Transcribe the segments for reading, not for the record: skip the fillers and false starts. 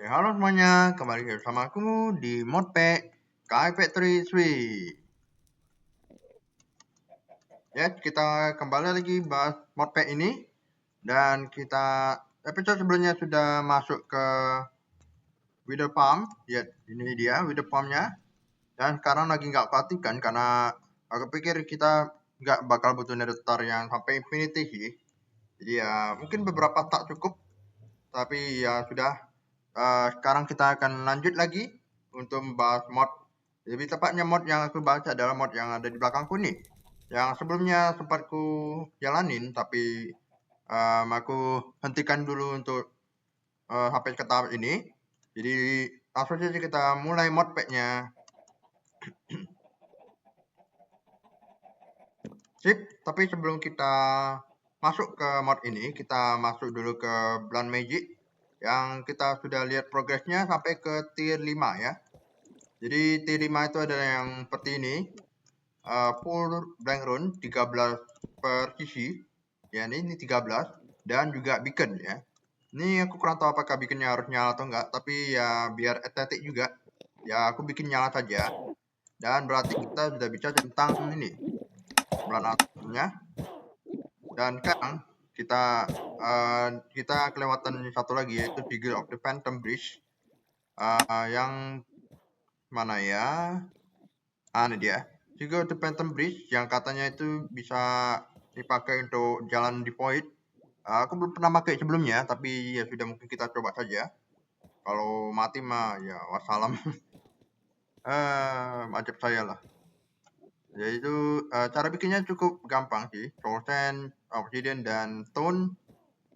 Halo semuanya, kembali bersama aku di Modpack Sky Factory 3. Ya, kita kembali lagi bahas Modpack ini. Dan kita episode sebelumnya sudah masuk ke Wither Farm. Ya, ini dia Wither Farmnya. Dan sekarang lagi nggak aktifkan karena aku pikir kita nggak bakal butuh nether star yang sampai infinity sih. Jadi ya mungkin beberapa tak cukup. Tapi ya sudah. Sekarang kita akan lanjut lagi untuk membahas mod. Lebih tepatnya mod yang aku bahas adalah mod yang ada di belakangku nih. Yang sebelumnya sempat ku jalanin, tapi aku hentikan dulu untuk sampai ke tahap ini. Jadi langsung saja kita mulai mod packnya. Sip, tapi sebelum kita masuk ke mod ini, kita masuk dulu ke Blunt Magic. Yang kita sudah lihat progresnya sampai ke tier 5 ya. Jadi tier 5 itu adalah yang seperti ini. Full blank rune 13 per sisi. Ya ini 13 dan juga beacon ya. Ini aku kurang tahu apakah beaconnya harus nyala atau enggak, tapi ya biar estetik juga. Ya aku bikin nyala saja. Dan berarti kita sudah bisa tentang ini bulan atasnya. Dan sekarang kita kelewatan satu lagi yaitu Figure of the Phantom Bridge. Yang mana ya? Ini dia. Figure of the Phantom Bridge yang katanya itu bisa dipakai untuk jalan di Void. Aku belum pernah pakai sebelumnya, tapi ya sudah mungkin kita coba saja. Kalau mati mah ya wassalam. Macam saya lah. Yaitu cara bikinnya cukup gampang sih. Soul Sand, Obsidian, dan Stone.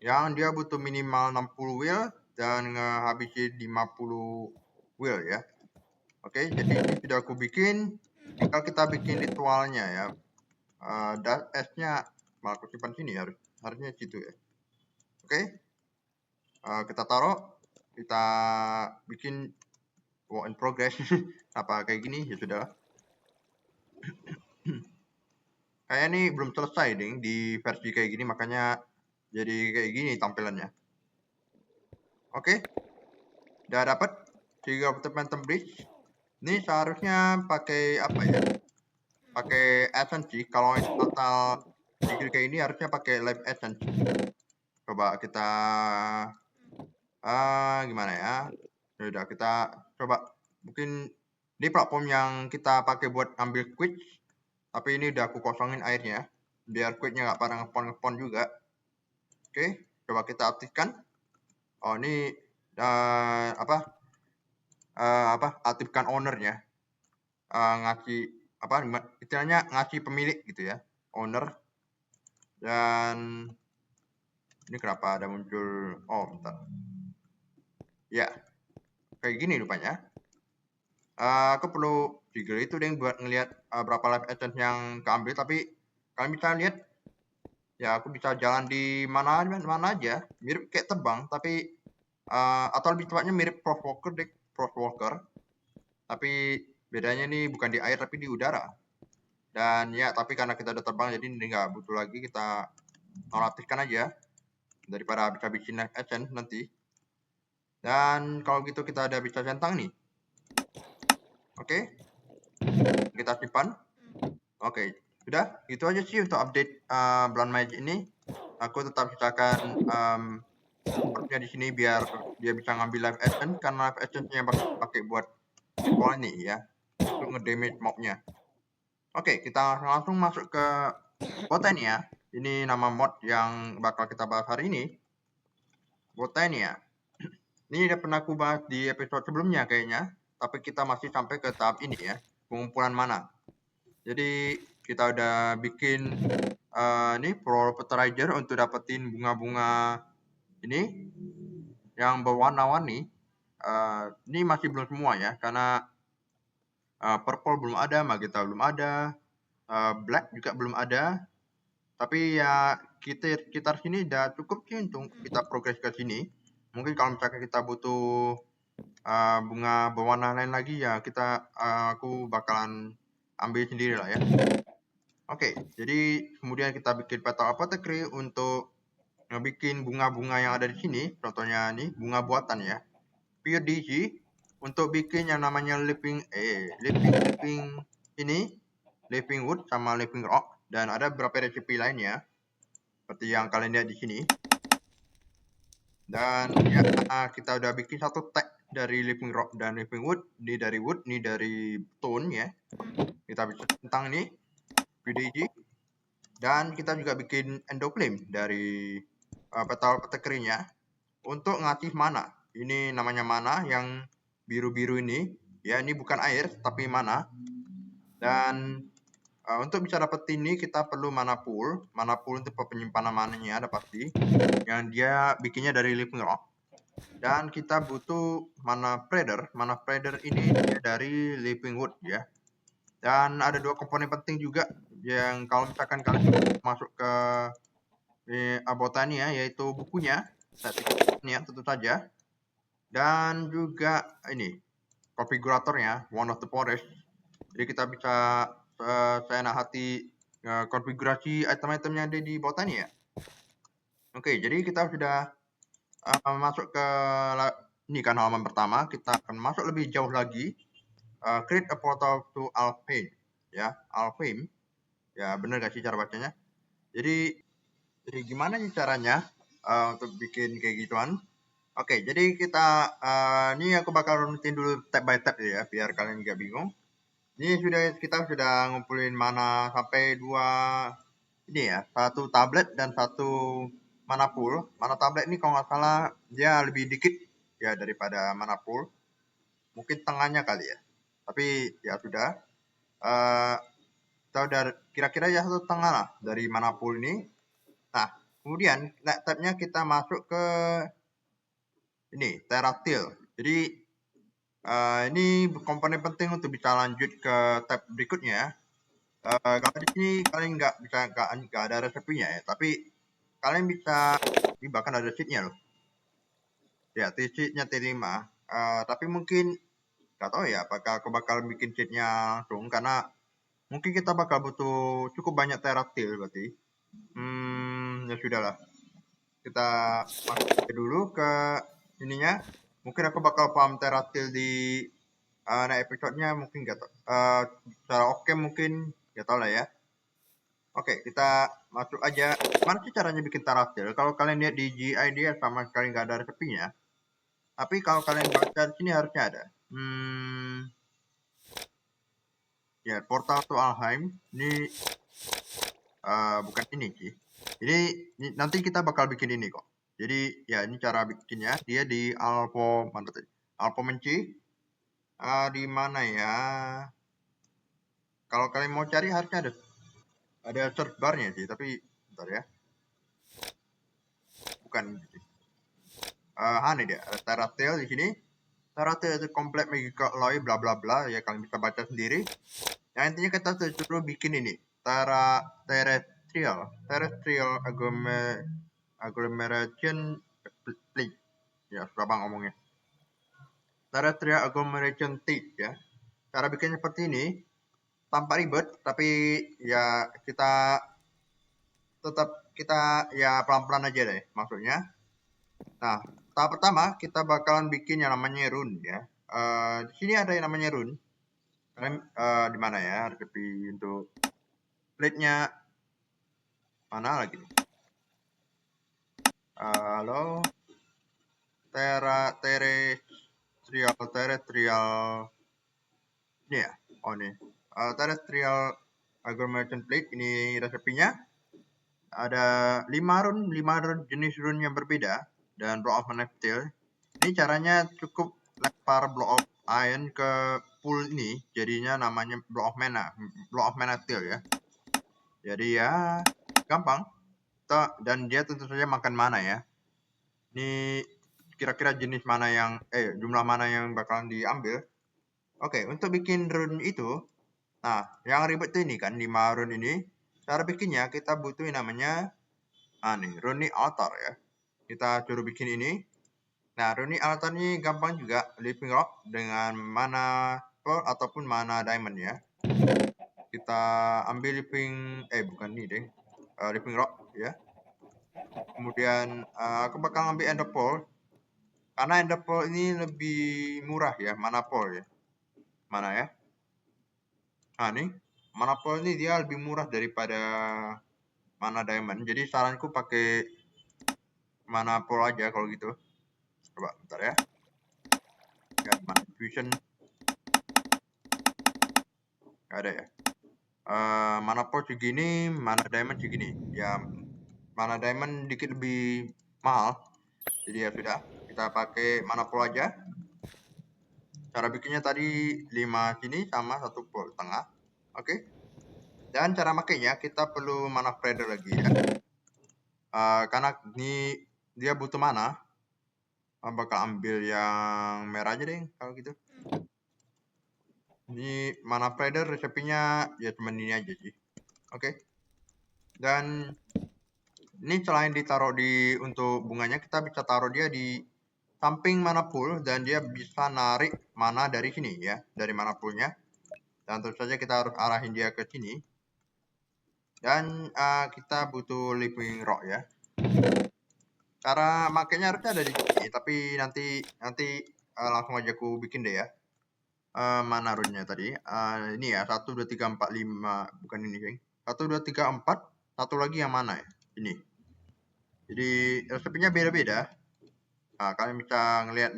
Yang dia butuh minimal 60 wheel dan ngehabisin 50 wheel ya. Oke, jadi ini sudah aku bikin. Tinggal kita bikin ritualnya ya. Dust S-nya malah aku simpan sini harusnya situ ya. Oke. Kita taruh, kita bikin work in progress. Apa kayak gini ya sudah. Kayak ini belum selesai ding di versi kayak gini, makanya jadi kayak gini tampilannya. Oke. Udah dapat Figure of the Phantom Bridge. Ini seharusnya pakai apa ya? Pakai essence sih. Kalau total figure kayak ini harusnya pakai live essence. Coba kita gimana ya? Udah kita coba mungkin ini platform yang kita pakai buat ambil quiz, tapi ini udah aku kosongin airnya biar quiznya nggak pada ngepon juga. Oke, coba kita aktifkan. Oh ini aktifkan ownernya, ngasih apa istilahnya ngasih pemilik gitu ya, owner. Dan ini kenapa ada muncul, oh bentar ya kayak gini rupanya. Aku perlu figure itu deh buat ngelihat berapa live essence yang keambil, tapi kalian bisa lihat ya aku bisa jalan di mana aja, mirip kayak terbang, tapi atau lebih tepatnya mirip Frostwalker, tapi bedanya nih bukan di air tapi di udara. Dan ya tapi karena kita udah terbang jadi ini nggak butuh lagi, kita nonaktifkan aja daripada bisa bikin live essence nanti. Dan kalau gitu kita udah bisa centang nih. Oke. Kita simpan. Oke, sudah gitu aja sih untuk update Blunt Magic ini. Aku tetap sisakan portnya di sini biar dia bisa ngambil live essence, karena live essence-nya pakai buat ritual ini ya, untuk ngedamage mobnya. Oke, kita langsung masuk ke Botania. Ini nama mod yang bakal kita bahas hari ini. Botania. Ini udah pernah aku bahas di episode sebelumnya kayaknya, tapi kita masih sampai ke tahap ini ya, pengumpulan mana. Jadi kita udah bikin ini Pro Fertilizer untuk dapetin bunga-bunga ini yang berwarna-warni. Ini masih belum semua ya, karena purple belum ada, magenta belum ada, black juga belum ada. Tapi ya kita sini udah cukup sih untuk kita progres ke sini. Mungkin kalau misalkan kita butuh bunga berwarna lain lagi ya aku bakalan ambil sendiri lah ya. Oke, jadi kemudian kita bikin petal apothecary untuk ngebikin bunga-bunga yang ada di sini. Contohnya nih bunga buatan ya. PDG untuk bikin yang namanya living wood sama living rock, dan ada beberapa resepi lainnya seperti yang kalian lihat di sini. Dan ya, kita udah bikin satu tag dari living rock dan living wood, ini dari wood, ini dari stone ya. Kita bisa tentang ini PDG, dan kita juga bikin endoflame dari petal keringnya untuk ngasih mana. Ini namanya mana yang biru-biru ini ya, ini bukan air tapi mana. Dan untuk bisa dapat ini kita perlu mana pool untuk penyimpanan mananya ada pasti, yang dia bikinnya dari living rock. Dan kita butuh mana predator ini dia dari living wood ya. Dan ada dua komponen penting juga yang kalau misalkan kalian masuk ke Botania, yaitu bukunya, tentu saja, dan juga ini konfiguratornya, one of the forest. Jadi kita bisa seenak hati konfigurasi item-itemnya ada di Botania. Oke, jadi kita sudah masuk ke ini kan halaman pertama. Kita akan masuk lebih jauh lagi. Create a portal to Alfheim ya, Alfheim ya, bener gak sih cara bacanya? Jadi gimana sih caranya untuk bikin kayak gituan? Oke, jadi kita ini aku bakal runutin dulu step by step ya, biar kalian nggak bingung. Ini kita sudah ngumpulin mana sampai 2 ini ya, 1 tablet dan 1 mana pool. Mana tablet ini kalau nggak salah dia lebih dikit ya daripada mana pool. Mungkin tengahnya kali ya. Tapi ya sudah. Kita udah kira-kira ya 1 tengah lah dari mana pool ini. Nah, kemudian next step-nya kita masuk ke ini Terratil. Jadi ini komponen penting untuk bisa lanjut ke tab berikutnya. Kalau di sini kalian nggak ada resepinya ya, tapi kalian bisa, ini bahkan ada sheetnya loh. Ya, sheetnya T5. Tapi mungkin nggak tahu ya apakah aku bakal bikin sheetnya langsung, karena mungkin kita bakal butuh cukup banyak Terratil berarti. Ya sudahlah. Kita masuk dulu ke ininya. Mungkin aku bakal farm Terratil di next episode-nya, mungkin nggak tahu. Secara oke mungkin nggak tahu lah ya. Oke, kita masuk aja. Mana sih caranya bikin Terratil? Kalau kalian lihat di GI dia sama sekali nggak ada resepinya. Tapi kalau kalian baca di sini harusnya ada. Ya, portal to Alfheim. Ini bukan ini sih. Jadi nanti kita bakal bikin ini kok. Jadi ya ini cara bikinnya. Dia di Alpha mana tadi? Alpha Menci. Di mana ya? Kalau kalian mau cari harusnya ada search bar-nya sih, tapi bentar ya. Bukan. Ini dia. Terratil di sini. Terratil itu complete magical alloy bla bla bla ya, kalian bisa baca sendiri. Yang intinya kita suruh bikin ini. Terrestrial agglomeration plate. Ya, susah bang ngomongnya. Terrestrial agglomeration plate ya. Cara bikinnya seperti ini. Tampak ribet, tapi ya kita ya pelan-pelan aja deh maksudnya. Nah, tahap pertama kita bakalan bikin yang namanya rune ya. Di sini ada yang namanya rune. Kalian di mana ya resepi untuk plate-nya? Mana lagi? Halo. Terrestrial ini ya. Oh nih. Terrestrial agglomeration plate, ini resepinya. Ada 5 rune jenis rune yang berbeda dan block of mana steel. Ini caranya cukup lempar block of iron ke pool ini, jadinya namanya block of mana steel ya. Jadi ya gampang. Dan dia tentu saja makan mana ya. Ini kira-kira jenis mana yang jumlah mana yang bakalan diambil. Oke, untuk bikin rune itu, nah yang ribet tuh ini kan 5 rune ini. Cara bikinnya kita butuh yang namanya nih, runic altar ya. Kita suruh bikin ini. Nah, runic altar ini gampang juga, living rock dengan mana pearl ataupun mana diamond ya. Kita ambil bukan ini deh, living rock ya. Kemudian aku bakal ambil ender pearl. Karena ender pearl ini lebih murah ya, mana pearl ya. Mana ya? Nah, nih, mana pearl ini dia lebih murah daripada mana diamond. Jadi saranku pakai mana pearl aja kalau gitu. Coba bentar ya. Ya, mana fusion. Gak ada ya. Mana pearl segini, mana diamond segini. Ya, mana diamond dikit lebih mahal. Jadi ya sudah, kita pakai mana pearl aja. Cara bikinnya tadi 5 sini sama 1 pearl tengah. Oke. Dan cara makainya kita perlu mana trader lagi ya. Karena ini dia butuh mana. Bakal ambil yang merah aja deh kalau gitu. Ini mana trader resepnya ya cuma ini aja sih. Oke. Dan ini selain ditaruh di untuk bunganya, kita bisa taruh dia di samping mana pool dan dia bisa narik mana dari sini ya, dari mana poolnya. Dan tentu saja kita harus arahin dia ke sini. Dan kita butuh living rock ya. Cara makainya harusnya ada di sini, tapi nanti langsung aja aku bikin deh ya. Mana runnya tadi? Ini ya, 1, 2, 3, 4, 5. Bukan ini, geng. 1, 2, 3, 4. Satu lagi yang mana ya? Ini. Jadi resepnya beda-beda. Nah, kalian bisa ngelihat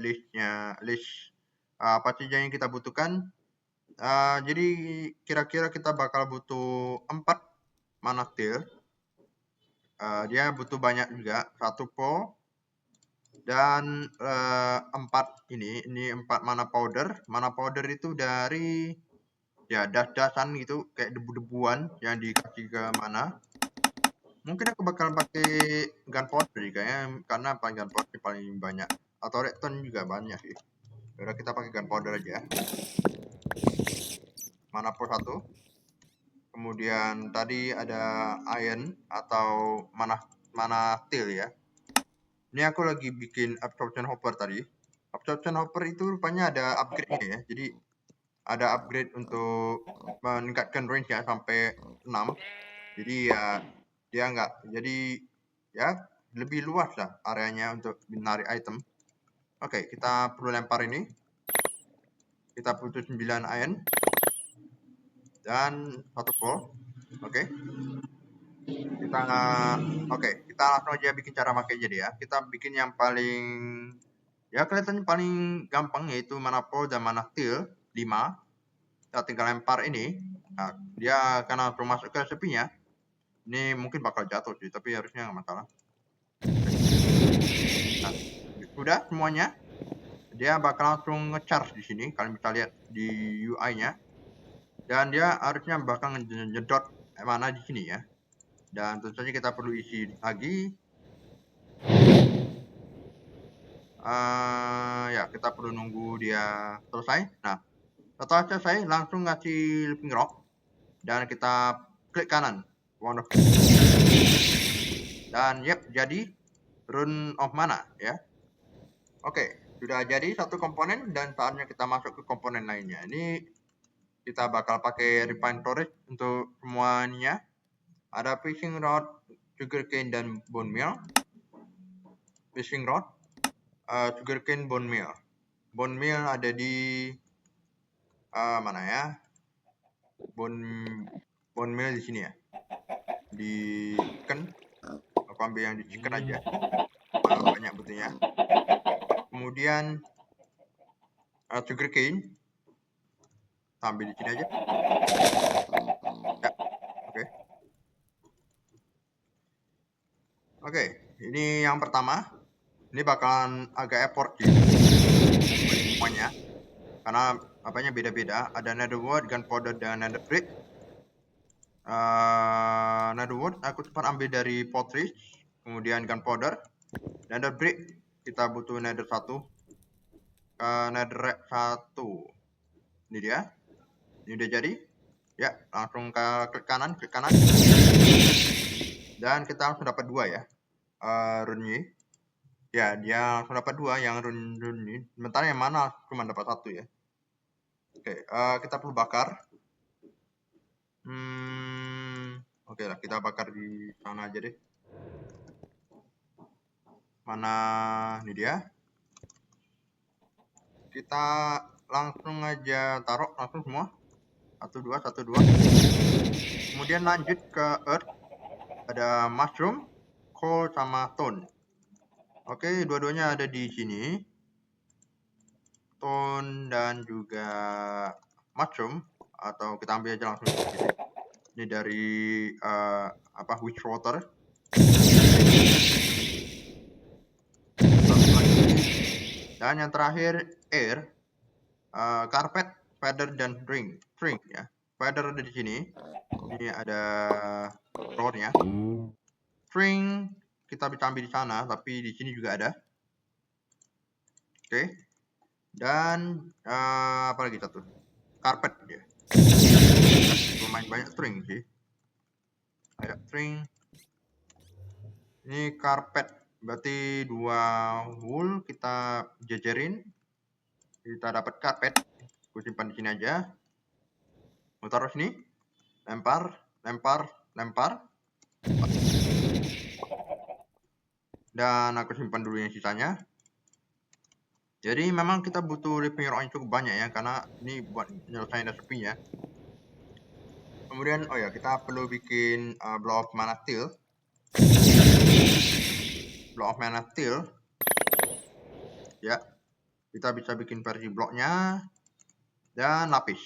list apa saja yang kita butuhkan. Jadi kira-kira kita bakal butuh 4 mana steel. Dia butuh banyak juga, 1 pearl dan 4 ini 4 mana powder. Mana powder itu dari ya das-dasan gitu, kayak debu-debuan yang dikasih ke mana. Mungkin aku bakal pakai gunpowder kayaknya, karena gunpowder paling banyak, atau redstone juga banyak sih. Udah, kita pakai gunpowder aja. Mana pearl 1. Kemudian tadi ada iron atau mana steel ya. Ini aku lagi bikin absorption hopper tadi. Absorption hopper itu rupanya ada upgrade-nya ya. Jadi ada upgrade untuk meningkatkan range ya sampai 6. Jadi ya dia jadi ya lebih luas lah areanya untuk menarik item. Oke, kita perlu lempar ini. Kita butuh 9 iron dan 1 coal. Oke. Kita langsung aja bikin cara pakai jadi ya. Kita bikin yang paling ya kelihatannya paling gampang, yaitu mana pearl dan mana steel 5. Kita tinggal lempar ini. Nah, dia karena belum masuk ke resepinya, ini mungkin bakal jatuh sih, tapi harusnya nggak masalah. Nah, sudah semuanya. Dia bakal langsung nge-charge di sini. Kalian bisa lihat di UI-nya. Dan dia harusnya bakal ngedot mana di sini ya. Dan tentu saja kita perlu isi lagi. Ya, kita perlu nunggu dia selesai. Nah, setelah selesai, langsung ngasih living rock. Dan kita klik kanan. Dan yep, jadi rune of mana ya. Oke, sudah jadi satu komponen dan saatnya kita masuk ke komponen lainnya. Ini kita bakal pakai refine storage untuk semuanya. Ada fishing rod, sugarcane dan bone meal. Fishing rod, sugarcane, bone meal. Bone meal ada di mana ya? Bone meal di sini ya. Di chicken. Aku ambil yang di chicken aja. Banyak butuhnya. Kemudian sugarcane. Ambil di sini aja. Ya, oke. Oke, ini yang pertama. Ini bakalan agak effort sih semuanya, karena apanya beda-beda. Ada netherwood, gunpowder, dan nether brick. Netherwood aku cepat ambil dari pottery, kemudian gunpowder. Nether brick kita butuh nether 1, netherrack 1. Ini dia. Ini udah jadi. Ya, langsung ke klik kanan. Dan kita langsung dapat 2 ya. Rune. Ya, dia langsung dapat 2 yang rune ini. Sementara yang mana cuma dapat 1 ya. Oke, kita perlu bakar. Oke lah, kita bakar di sana aja deh. Mana ini dia. kita langsung aja taruh langsung semua. 1, 2, 1, 2. Kemudian lanjut ke earth. Ada mushroom, coal, sama stone. Oke, dua-duanya ada di sini. Stone dan juga mushroom. Atau kita ambil aja langsung gitu. Ini dari witch water. Dan yang terakhir air, carpet, feather, dan string ya. Feather ada di sini. Ini ada roarnya. String kita bisa ambil di sana, tapi di sini juga ada. Oke. Dan apa lagi satu? Carpet ya. Lumayan banyak string sih. Ada string. Ini carpet. Berarti 2 wool kita jejerin. Kita dapat carpet. Gue simpan di sini aja. Mau taruh sini. Lempar, lempar, lempar. Dan aku simpan dulu yang sisanya. Jadi memang kita butuh living rock yang cukup banyak ya, karena ini buat nyelesain resepinya. Kemudian, oh ya, kita perlu bikin block of mana steel. Block of mana steel. Ya, kita bisa bikin versi bloknya. Dan lapis.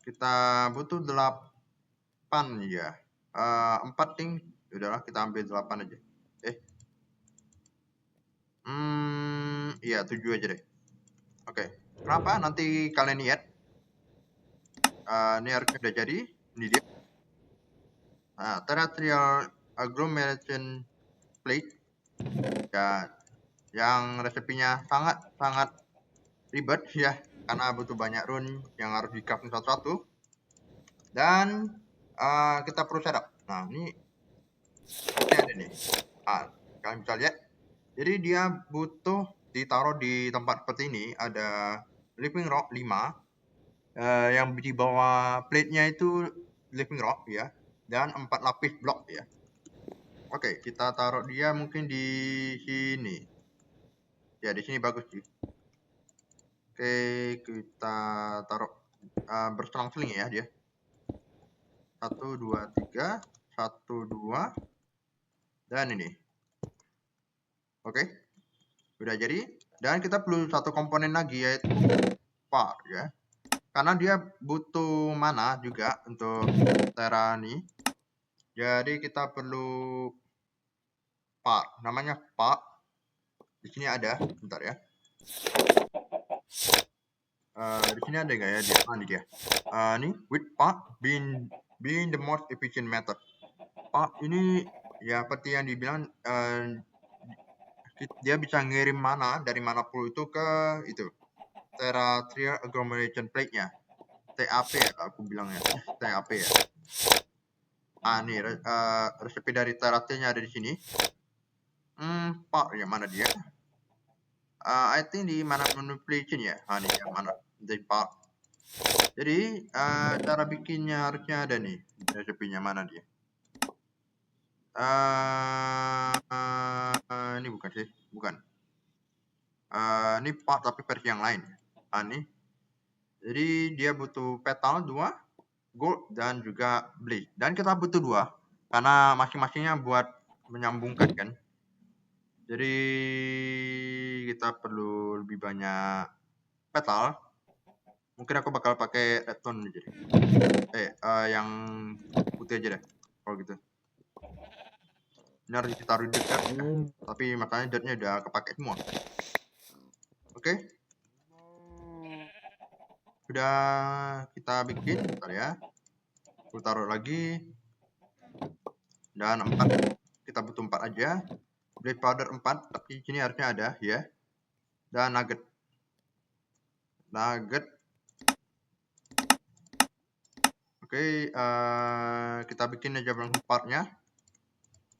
Kita butuh 8 ya. 4 ting. Udahlah, kita ambil 8 aja. Iya 7 aja deh. Oke. Kenapa? Nanti kalian lihat. Ini harusnya udah jadi. Ini dia. Terrestrial agglomeration plate. Ya, yang resepinya sangat ribet ya, karena butuh banyak rune yang harus di crafting satu-satu. Dan kita perlu setup. Nah, ini ada nih. Kalian bisa lihat. Jadi dia butuh ditaruh di tempat seperti ini. Ada living rock 5. Yang di bawah plate-nya itu living rock ya. Dan 4 lapis blok ya. Oke, kita taruh dia mungkin di sini. Ya, di sini bagus sih. Oke, kita taruh berselang-seling ya dia. 1, 2, 3. 1, 2. Dan ini. Oke. Udah jadi. Dan kita perlu satu komponen lagi, yaitu par ya. Karena dia butuh mana juga untuk Terra ini. Jadi kita perlu par. Namanya par. Di sini ada. Bentar ya. Di sini ada nggak ya dia? Ini dia. Ini with part being the most efficient method. Part ini ya seperti yang dibilang dia bisa ngirim mana dari manapun itu ke itu Terrestrial Agglomeration Plate-nya. TAP ya aku bilang ya. TAP ya. Ini resepi dari Terrestrial-nya ada di sini. Part ya mana dia? I think di mana manipulation ya. Ini ya mana di part. Jadi cara bikinnya harusnya ada nih resepinya mana dia. Ini bukan sih, bukan. Ini part tapi versi yang lain. Ini. Jadi dia butuh petal 2, gold dan juga blaze. Dan kita butuh 2 karena masing-masingnya buat menyambungkan kan. Jadi kita perlu lebih banyak petal. Mungkin aku bakal pakai redstone aja deh. Yang putih aja deh kalau gitu. Ini harus ditaruh di dirt ya. Tapi makanya dirtnya udah kepake semua. Oke. Udah kita bikin, bentar ya. Aku taruh lagi. Dan 4. Kita butuh 4 aja. Blaze powder 4, tapi di sini harusnya ada ya. Dan nugget. Oke, kita bikin aja belum partnya.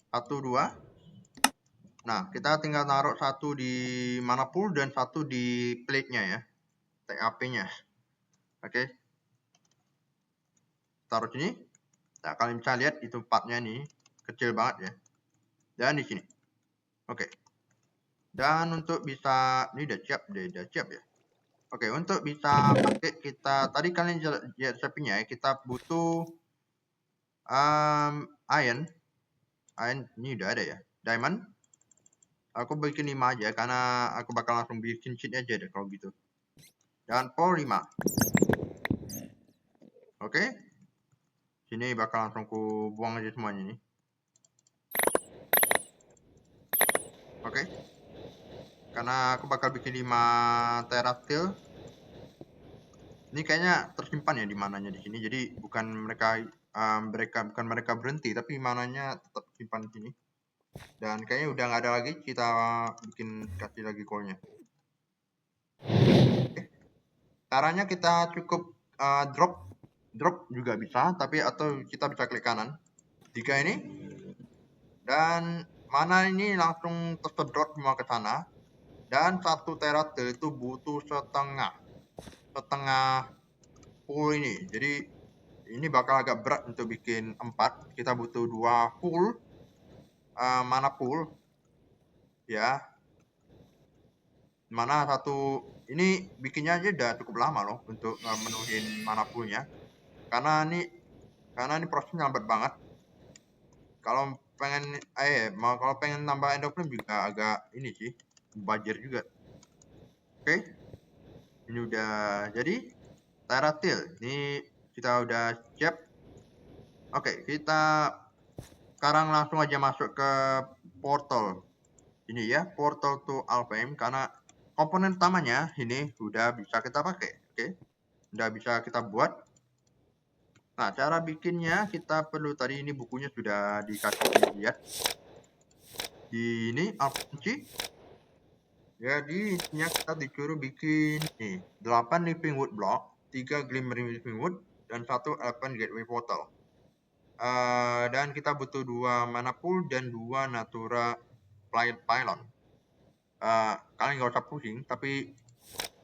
1, 2. Nah, kita tinggal taruh 1 di mana pool dan 1 di plate-nya ya. TAP-nya. Oke. Taruh sini. Nah, kalian bisa lihat itu partnya nih kecil banget ya. Dan di sini. Oke. Dan untuk bisa, ini udah siap ya. Oke, untuk bisa pakai kita, tadi kalian lihat resepnya ya, kita butuh iron, ini udah ada ya, diamond. Aku bikin 5 aja, karena aku bakal langsung bikin cheat aja deh kalau gitu. Dan por 5. Oke. Sini bakal langsung ku buang aja semuanya nih. Oke. Karena aku bakal bikin 5 teratil. Ini kayaknya tersimpan ya di mananya di sini. Jadi bukan mereka berhenti, tapi mananya tetap simpan di sini. Dan kayaknya udah nggak ada lagi, kita kasih lagi call-nya. Oke. Caranya kita cukup drop juga bisa, tapi atau kita bisa klik kanan. 3 ini. Dan mana ini langsung tersedot semua ke sana. Dan 1 teratil itu butuh setengah full ini. Jadi ini bakal agak berat untuk bikin 4. Kita butuh 2 full mana full ya. Mana satu ini bikinnya aja udah cukup lama loh untuk menuhin mana fullnya. Karena ini prosesnya lambat banget. Kalau pengen nambah endoflame juga agak ini sih, bajir juga. Oke. Ini udah jadi teratil. Ini kita udah siap. Oke, kita sekarang langsung aja masuk ke portal. Ini ya, portal to Alfheim, karena komponen utamanya ini udah bisa kita pakai. Oke. Udah bisa kita buat. Nah, cara bikinnya kita perlu, tadi ini bukunya sudah dikasih lihat. Di ini Alpha. Jadi intinya kita disuruh bikin nih 8 living wood block, 3 glimmering living wood, dan 1 elven gateway portal. Dan kita butuh 2 mana pool dan 2 natura pylon. Kalian nggak usah pusing, tapi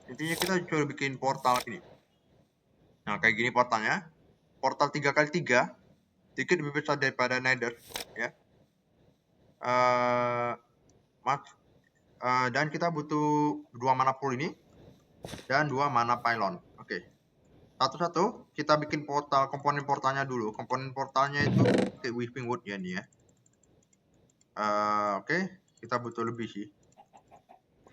intinya kita disuruh bikin portal ini. Nah, kayak gini portalnya. Portal 3x3, sedikit lebih besar daripada Nether, ya. Dan kita butuh 2 mana pool ini dan 2 mana pylon. Oke. Satu-satu kita bikin portal, komponen portalnya dulu. Komponen portalnya itu kayak weaving wood ya nih ya. Oke, kita butuh lebih sih.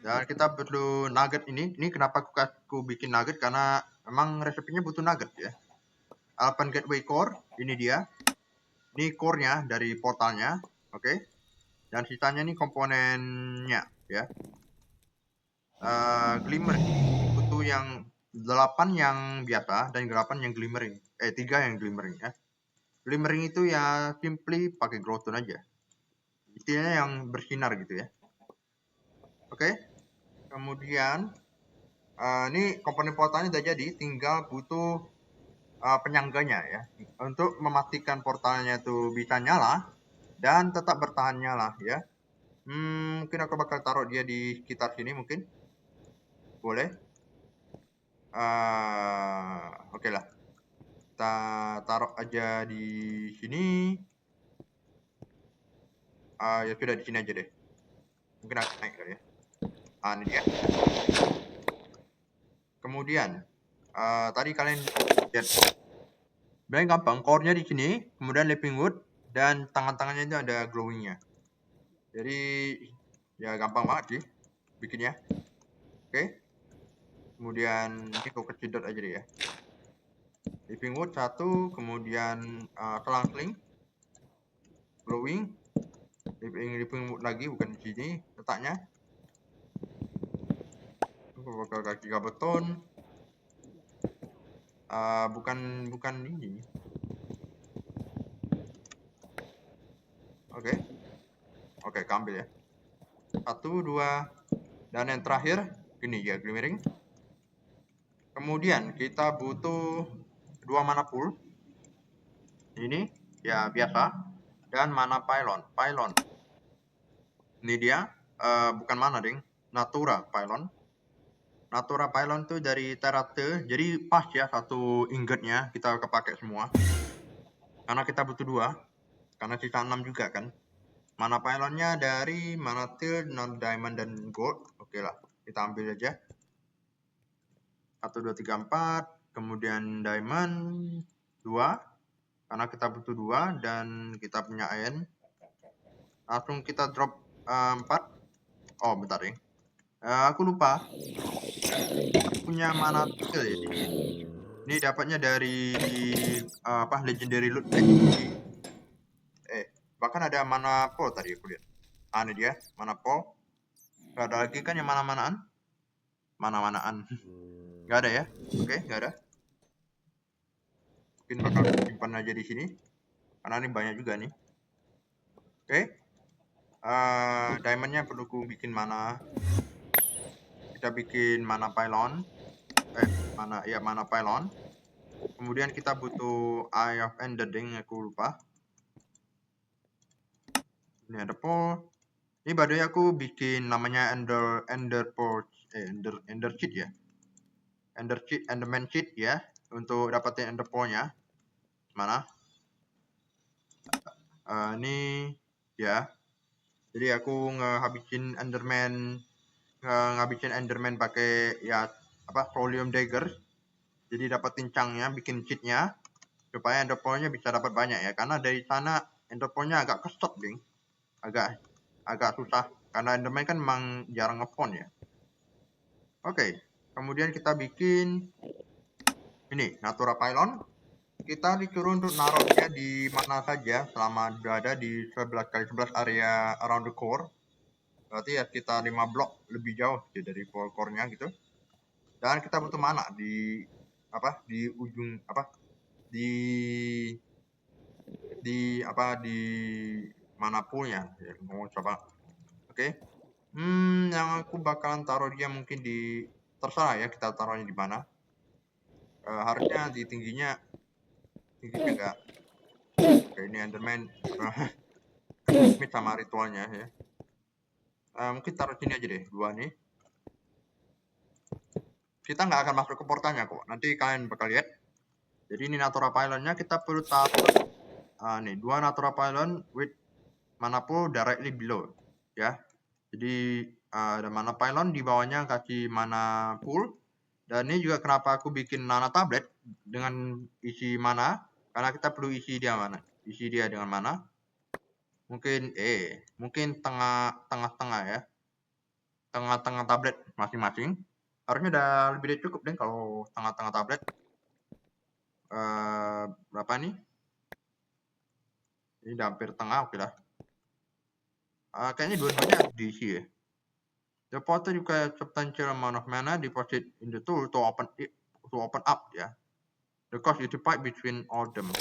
Dan kita perlu nugget ini. Ini kenapa aku bikin nugget, karena memang resepnya butuh nugget ya. Alpha Gateway Core, ini dia. Ini core-nya dari portalnya, oke. Dan sisanya ini komponennya ya. Glimmer butuh yang 8 yang biasa dan 8 yang glimmering. 3 yang glimmering ya. Glimmering itu ya simply pakai glowstone aja. Istilahnya yang bersinar gitu ya. Oke. Kemudian ini komponen portalnya udah jadi, tinggal butuh penyangganya ya. Untuk memastikan portalnya itu bisa nyala dan tetap bertahan nyala ya. Mungkin aku bakal taruh dia di sekitar sini mungkin. Boleh. Oke lah. Kita taruh aja di sini. Ya sudah, di sini aja deh. Mungkin aku naik kali ya. Ini dia. Kemudian tadi kalian lihat, sebenarnya gampang. Core-nya di sini, kemudian living wood, dan tangan-tangannya itu ada glowingnya. Jadi ya gampang banget sih bikinnya. Oke. Kemudian ini aku kecidot aja deh ya. Living wood 1, kemudian selang-seling, glowing, living wood lagi, bukan di sini letaknya. Aku bakal kasih cobblestone. Bukan ini. Oke, ambil ya. 1, 2, dan yang terakhir ini ya, glimmering. Kemudian kita butuh 2 mana pool. Ini ya biasa, dan mana pylon. Ini dia, bukan mana ding, natura pylon. Natura pylon tuh dari terate, jadi pas ya satu ingotnya kita kepake semua. Karena kita butuh 2, karena sisa 6 juga kan. Mana pylonnya dari mana till, non diamond dan gold. Oke lah, kita ambil aja. 1, 2, 3, 4. Kemudian diamond 2. Karena kita butuh 2 dan kita punya iron. Langsung kita drop 4. Oh, bentar ya. Aku lupa. Punya mana till ya di sini. Ini dapatnya dari legendary loot pack. Bahkan ada mana pol tadi aku lihat. Ini dia, mana pol. Gak ada lagi kan yang mana-manaan? Mana-manaan. Gak ada ya? Oke, gak ada. Mungkin bakal simpan aja di sini. Karena ini banyak juga nih. Oke. Diamondnya perlu ku bikin mana. Kita bikin mana pylon. Mana pylon. Kemudian kita butuh Eye of Ender Ding, aku lupa. Ini ada pole. Ini by aku bikin namanya Ender Cheat ya. Enderman Cheat ya, untuk dapetin Ender Pearl-nya. Mana? Ini ya. Jadi aku ngabisin Enderman pakai ya Tholium Dagger. Jadi dapetin chunk-nya, bikin cheat-nya supaya Ender Pearl-nya bisa dapat banyak ya. Karena dari sana Ender Pearl-nya agak kesot, ding. Agak susah karena Enderman kan memang jarang nge-spawn ya. Oke, kemudian kita bikin ini Natura Pylon. Kita disuruh untuk naruhnya di mana saja selama berada di 11x11 area around the core. Berarti ya sekitar 5 blok lebih jauh ya dari core-nya gitu. Dan kita butuh mana di ujung di mana poolnya ya, mau coba. Oke. Yang aku bakalan taruh dia mungkin di, terserah ya kita taruhnya di mana. Harusnya di tingginya enggak. Oke, ini Enderman Smith sama ritualnya ya. Mungkin taruh sini aja deh, 2 nih. Kita nggak akan masuk ke portalnya kok. Nanti kalian bakal lihat. Jadi ini Natura Pylon-nya kita perlu taruh nih 2 Natura Pylon with mana pool directly below ya. Jadi ada mana pylon, di bawahnya kasih mana pool. Dan ini juga kenapa aku bikin nano tablet dengan isi mana, karena kita perlu isi dia dengan mana. Mungkin tengah-tengah ya. Tengah-tengah tablet masing-masing. Harusnya udah lebih dari cukup deh kalau tengah-tengah tablet. Berapa nih? Ini udah hampir tengah, oke lah. Kayaknya dua-duanya diisi ya. The portal requires substantial amount of mana deposit in the tool to open up ya. The cost is divided between all them.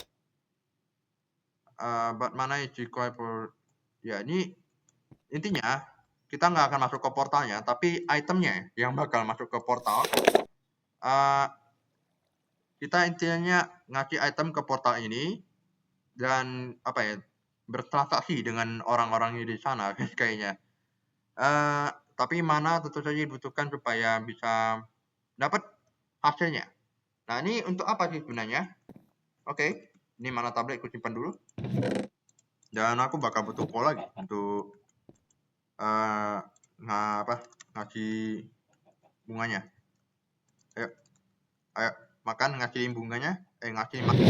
But mana is required for ya, ini intinya kita nggak akan masuk ke portalnya, tapi itemnya yang bakal masuk ke portal. Kita intinya ngasih item ke portal ini dan bertransaksi dengan orang-orang di sana kayaknya. Tapi mana tentu saja dibutuhkan supaya bisa dapat hasilnya. Nah, ini untuk apa sih sebenarnya? Oke, ini mana tablet aku simpan dulu. Dan aku bakal butuh pol lagi untuk ngasih bunganya. Ayo makan, ngasih bunganya, ngasih makan.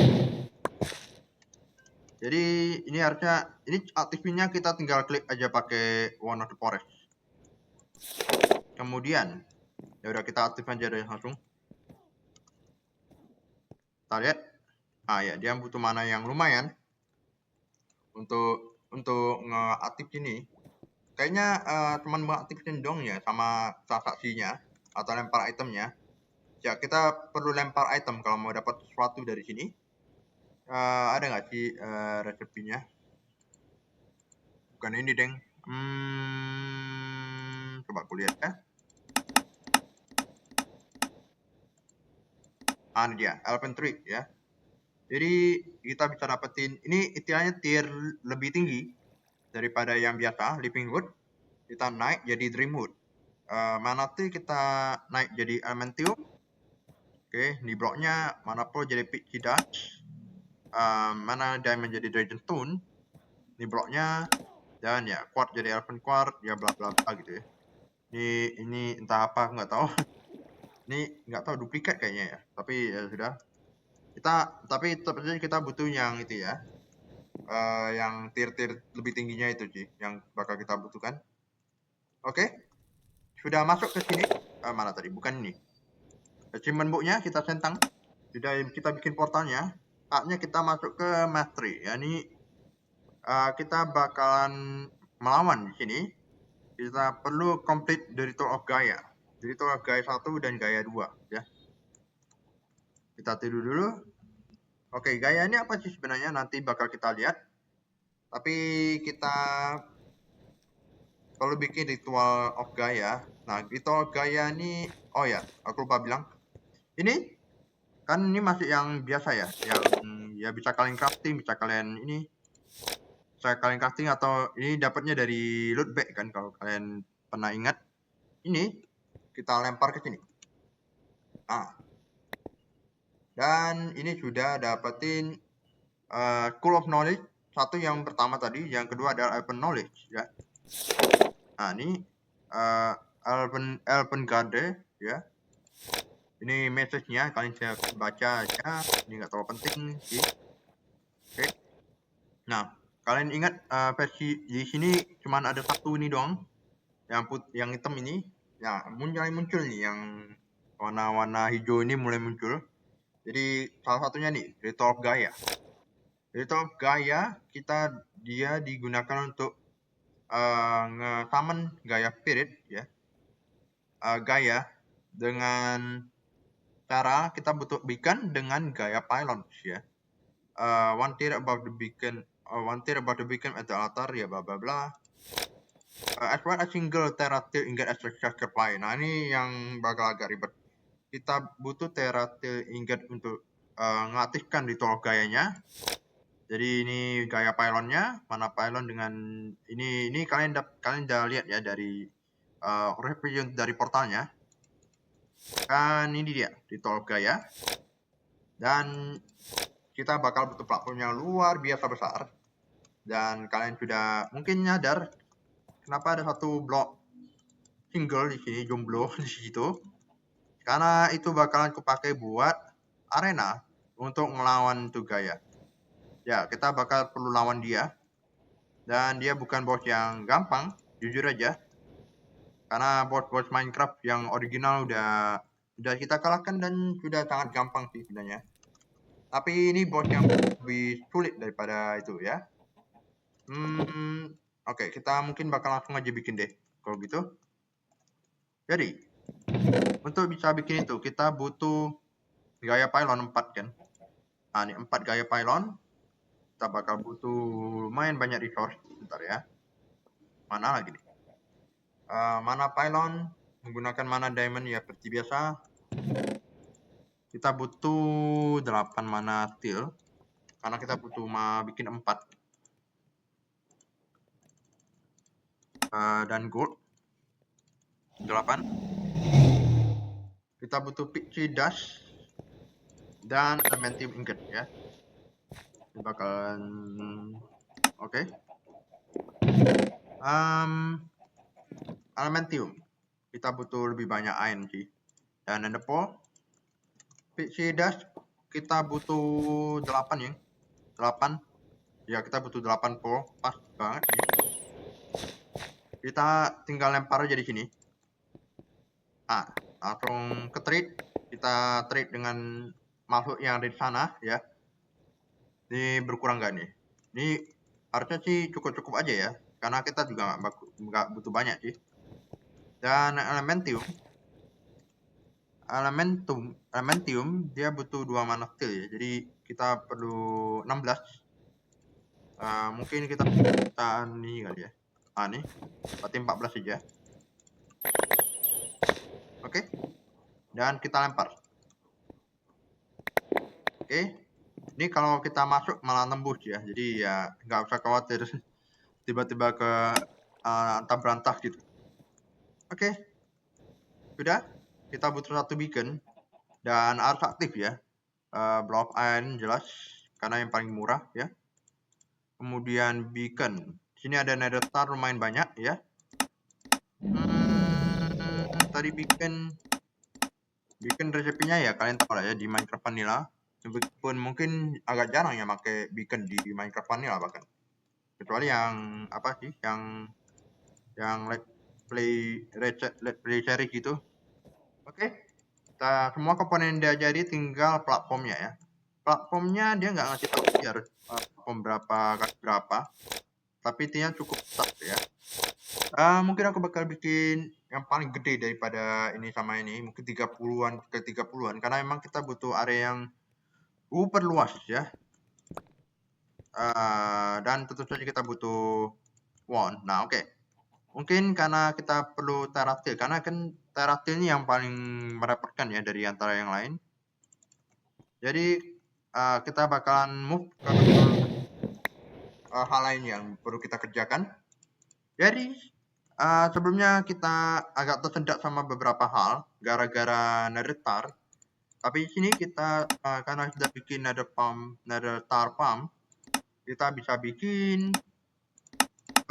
Jadi ini harusnya, ini aktifnya kita tinggal klik aja pakai One of the Forest. Kemudian ya udah kita aktif aja deh langsung. Kita lihat. Ya dia butuh mana yang lumayan untuk ngeaktif ini. Kayaknya teman mengaktifkan dong ya sama transaksinya atau lempar itemnya. Ya kita perlu lempar item kalau mau dapat sesuatu dari sini. Ada nggak sih resepinya? Bukan ini deng. Coba aku lihat ya. Ini dia, Elephant Tree ya. Jadi kita bisa dapetin, ini istilahnya tier lebih tinggi daripada yang biasa, Living Wood. Kita naik jadi Dreamwood. Mana tuh kita naik jadi Elementium. Oke, di bloknya mana Pearl jadi Pixie Dust. Mana Diamond jadi Dragon Stone. Di bloknya Dan ya quartz jadi elven quartz, ya bla bla bla gitu ya. Ini entah apa nggak tahu. Ini nggak tahu duplikat kayaknya ya. Tapi ya sudah. Tapi tetap saja kita butuh yang itu ya. Yang tier-tier lebih tingginya itu sih yang bakal kita butuhkan. Oke. Sudah masuk ke sini. Mana tadi? Bukan ini. Achievement book-nya kita centang. Sudah kita bikin portalnya. Saatnya kita masuk ke mastery. Ya, ini kita bakalan melawan di sini. Kita perlu complete the Ritual of Gaia. The Ritual of Gaia 1 dan Gaia 2 ya. Kita tidur dulu. Oke, Gaia ini apa sih sebenarnya? Nanti bakal kita lihat. Tapi kita perlu bikin Ritual of Gaia. Nah, Ritual of Gaia ini, oh ya, aku lupa bilang. Ini kan ini masih yang biasa ya, yang ya bisa kalian crafting, bisa kalian ini, bisa kalian crafting atau ini dapatnya dari loot bag kan kalau kalian pernah ingat. Ini kita lempar ke sini. Dan ini sudah dapetin School of Knowledge. Satu yang pertama tadi, yang kedua adalah Elven Knowledge ya. Nah ini Elven Garde ya. Ini message-nya, kalian bisa baca aja. Ini nggak terlalu penting sih. Oke. Nah, kalian ingat versi di sini cuma ada satu ini doang. Yang hitam ini. Ya, mulai muncul nih yang warna-warna hijau ini mulai muncul. Jadi salah satunya nih, Ritual of Gaia. Ritual of Gaia dia digunakan untuk nge-summon Gaia Spirit ya. Gaia dengan cara kita butuh beacon dengan Gaia Pylons ya. One tier above the beacon at the altar ya bla bla bla. As well as single Terra Steel ingot as structure supply. Nah ini yang bakal agak ribet. Kita butuh Terra Steel ingot untuk ngaktifkan Ritual of Gaia-nya. Jadi ini Gaia Pylon-nya, mana Pylon dengan ini kalian udah lihat ya dari review dari portalnya. Kan ini dia Ritual of Gaia. Dan kita bakal butuh platform yang luar biasa besar. Dan kalian sudah mungkin nyadar kenapa ada satu blok single di sini, jomblo di situ. Karena itu bakalan kupakai buat arena untuk melawan tuh Gaia. Ya, kita bakal perlu lawan dia. Dan dia bukan bos yang gampang, jujur aja. Karena bos-bos Minecraft yang original udah kita kalahkan dan sudah sangat gampang sih sebenarnya. Tapi ini bos yang lebih sulit daripada itu ya. Oke, kita mungkin bakal langsung aja bikin deh kalau gitu. Jadi, untuk bisa bikin itu kita butuh Gaia Pylon 4 kan. Nah, ini 4 Gaia Pylon. Kita bakal butuh lumayan banyak resource. Bentar ya. Mana lagi nih? Mana Pylon menggunakan mana diamond ya seperti biasa. Kita butuh 8 mana steel karena kita butuh bikin 4 dan gold 8. Kita butuh pixie dust dan adamantium ingot ya. Ini bakalan oke. Adamantium kita butuh lebih banyak iron sih. Dan endopol pixie dust kita butuh 8 ya. 8. Ya kita butuh 8 pol, pas banget nih. Kita tinggal lempar aja di sini. Langsung ke trade. Kita trade dengan makhluk yang ada di sana ya. Ini berkurang nggak nih? Ini harusnya sih cukup-cukup aja ya. Karena kita juga nggak butuh banyak sih. Dan Elementium dia butuh 2 mana steel ya. Jadi kita perlu 16. Mungkin kita ini kali ya. Nih, berarti 14 saja. Oke. Dan kita lempar. Oke. Ini kalau kita masuk malah nembus ya. Jadi ya nggak usah khawatir tiba-tiba ke antah berantah gitu. Oke. Sudah. Kita butuh satu beacon dan harus aktif ya. Block iron jelas karena yang paling murah ya. Kemudian beacon Sini ada nether star lumayan banyak ya. Tadi bikin resepinya ya kalian tahu lah ya di Minecraft Vanilla. Meskipun mungkin agak jarang ya pakai beacon di Minecraft Vanilla bahkan. Kecuali yang apa sih yang let's play series gitu. Oke. Kita semua komponen dia jadi tinggal platformnya ya. Platformnya dia nggak ngasih tahu dia harus platform berapa kali berapa. Tapi intinya cukup besar ya. Mungkin aku bakal bikin yang paling gede daripada ini sama ini, mungkin 30-an ke 30-an karena memang kita butuh area yang luas ya. Dan tentu saja kita butuh wand. Nah, oke. Mungkin karena kita perlu terratil karena kan terratil ini yang paling merepotkan ya dari antara yang lain. Jadi kita bakalan move ke hal lain yang perlu kita kerjakan. Jadi sebelumnya kita agak tersendat sama beberapa hal gara-gara nether star. Tapi di sini kita karena sudah bikin nether star farm, kita bisa bikin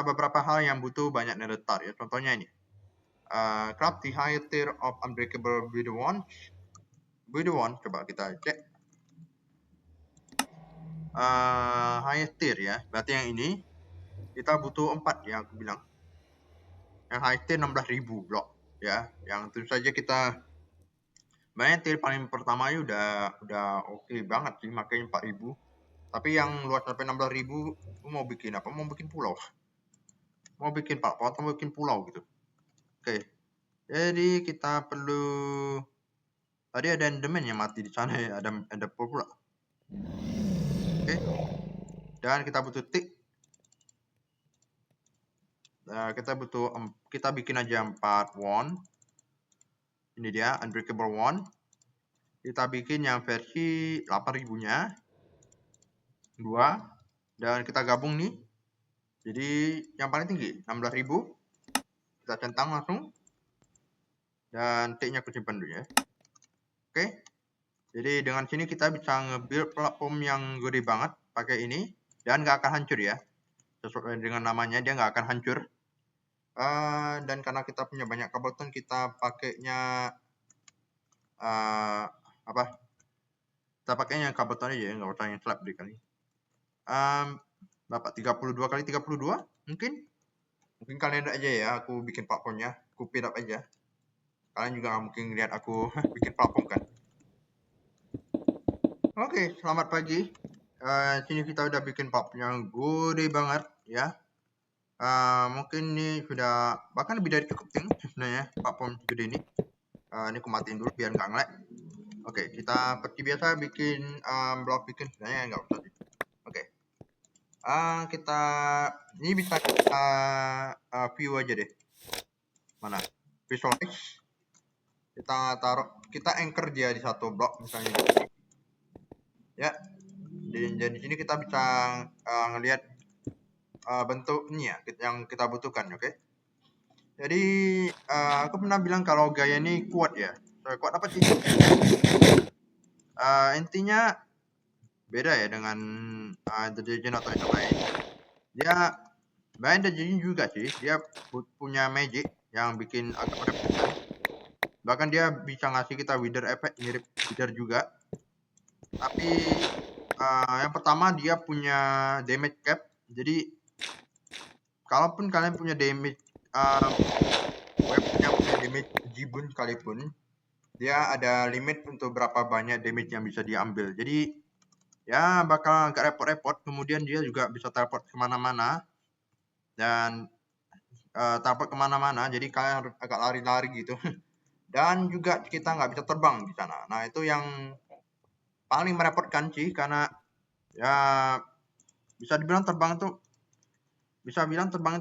beberapa hal yang butuh banyak nether star ya. Contohnya ini. Craft the higher tier of unbreakable with one. Coba kita cek. Highest tier ya. Berarti yang ini kita butuh 4 ya aku bilang. Yang highest tier 16.000 blok ya. Yang tentu saja kita banyak tier paling pertama udah oke banget sih makanya 4.000. Tapi yang luas sampai 16.000 mau bikin apa? Mau bikin pulau. Mau bikin platform atau mau bikin pulau gitu. Oke. Jadi kita perlu tadi ada enderman yang mati di sana ya, ada pula. Oke. Dan kita butuh tick. Kita bikin aja 4 wand. Ini dia unbreakable wand. Kita bikin yang versi 8.000-nya. 2 dan kita gabung nih. Jadi yang paling tinggi 16.000. Kita centang langsung. Dan ticknya aku simpan dulu ya. Oke. Jadi dengan sini kita bisa nge-build platform yang gede banget pakai ini dan nggak akan hancur ya. Sesuai dengan namanya dia nggak akan hancur. Dan karena kita punya banyak cobblestone kita pakainya kita pakainya cobblestone aja ya, nggak usah yang slab deh kali. Berapa 32 kali 32 mungkin kalian lihat aja ya aku bikin platformnya, aku speed up aja. Kalian juga nggak mungkin lihat aku bikin platform kan. Oke, selamat pagi. Sini kita udah bikin platform yang gede banget ya. Mungkin ini sudah bahkan lebih dari cukup sebenarnya platform gede ini. Ini aku matiin dulu biar nggak nge-lag. Oke, kita seperti biasa bikin blok bikin sebenarnya nggak usah sih. Oke. Kita ini bisa kita view aja deh. Mana? Visualize. Kita taruh, kita anchor dia di satu blok misalnya. Ya. Jadi di sini kita bisa ngelihat bentuknya yang kita butuhkan, oke? Jadi aku pernah bilang kalau Gaia ini kuat ya. Kuat apa sih? Intinya beda ya dengan The Legend atau yang lain. Dia The Legend juga sih. Dia punya magic yang bikin agak merepotkan. Bahkan dia bisa ngasih kita wither effect mirip wither juga. Tapi yang pertama dia punya damage cap. Jadi kalaupun kalian punya damage weapon yang punya damage jibun sekalipun, dia ada limit untuk berapa banyak damage yang bisa diambil. Jadi ya bakal agak repot-repot. Kemudian dia juga bisa teleport kemana-mana dan teleport kemana-mana. Jadi kalian harus agak lari-lari gitu. Dan juga kita nggak bisa terbang di sana. Nah itu yang paling merepotkan sih karena ya bisa dibilang terbang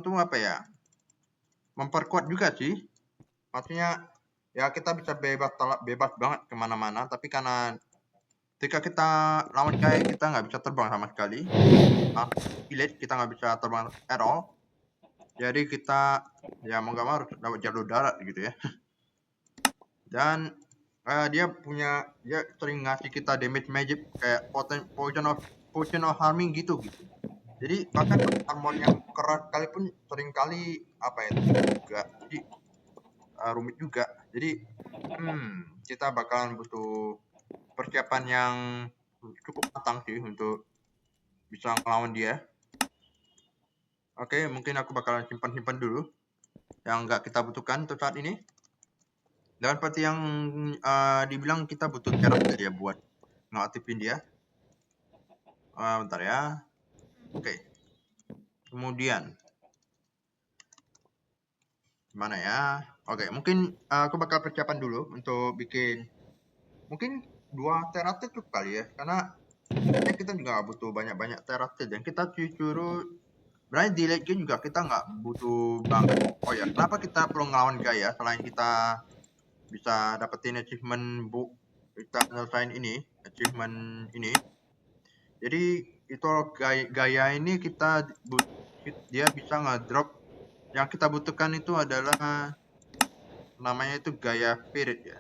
itu apa ya? Memperkuat juga sih. Maksudnya ya kita bisa bebas banget kemana-mana. Tapi karena ketika kita lawan kayak kita nggak bisa terbang sama sekali. Village kita nggak bisa terbang at all. Jadi kita ya mau nggak mau harus dapat jalur darat gitu ya. Dan dia sering ngasih kita damage magic kayak potion of harming gitu. Jadi bahkan armor yang keras sekalipun seringkali apa ya juga. Jadi rumit juga. Jadi kita bakalan butuh persiapan yang cukup matang sih untuk bisa melawan dia. Oke, mungkin aku bakalan simpan-simpan dulu yang nggak kita butuhkan untuk saat ini. Dan seperti yang dibilang kita butuh karakter ya buat ngaktifin dia. Bentar ya. Oke. Kemudian gimana ya? Oke, mungkin aku bakal persiapan dulu untuk bikin mungkin 2 teratil cukup kali ya, karena kita juga nggak butuh banyak-banyak teratil dan kita disuruh sebenarnya di late game juga kita nggak butuh banget. Oh ya, kenapa kita perlu ngelawan Gaia selain kita bisa dapetin achievement book, kita nyelesain ini, achievement ini. Jadi itu Gaia ini dia bisa ngedrop yang kita butuhkan itu adalah namanya itu Gaia Spirit ya.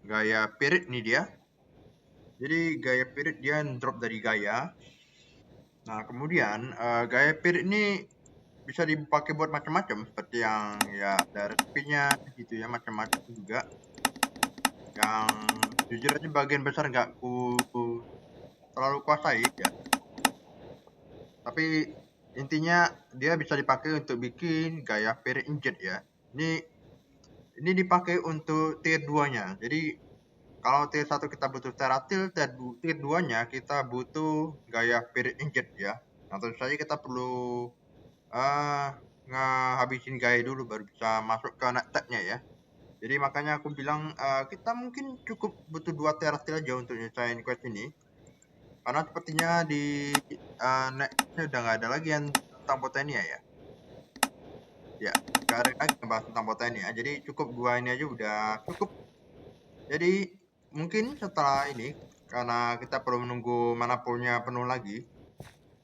Gaia Spirit nih dia. Jadi Gaia Spirit dia drop dari Gaia. Nah kemudian Gaia Spirit ini bisa dipakai buat macam-macam seperti yang ya ada resepinya gitu ya, macam-macam juga. Yang jujur aja bagian besar nggak terlalu kuasai ya. Tapi intinya dia bisa dipakai untuk bikin Gaia Spirit Injet ya. Ini dipakai untuk tier 2-nya. Jadi kalau tier 1 kita butuh Teratil, tier 2-nya kita butuh Gaia Spirit Injet ya. Nah, tentu saja kita perlu ngehabisin Gaia dulu baru bisa masuk ke next tab-nya ya. Jadi makanya aku bilang kita mungkin cukup butuh 2 Teratil aja untuk nyelesain quest ini. Karena sepertinya di next-nya udah nggak ada lagi yang tentang Botania ya. Ya, nggak ada lagi ngebahas tentang Botania. Jadi cukup 2 ini aja udah cukup. Jadi mungkin setelah ini, karena kita perlu menunggu mana poolnya penuh lagi,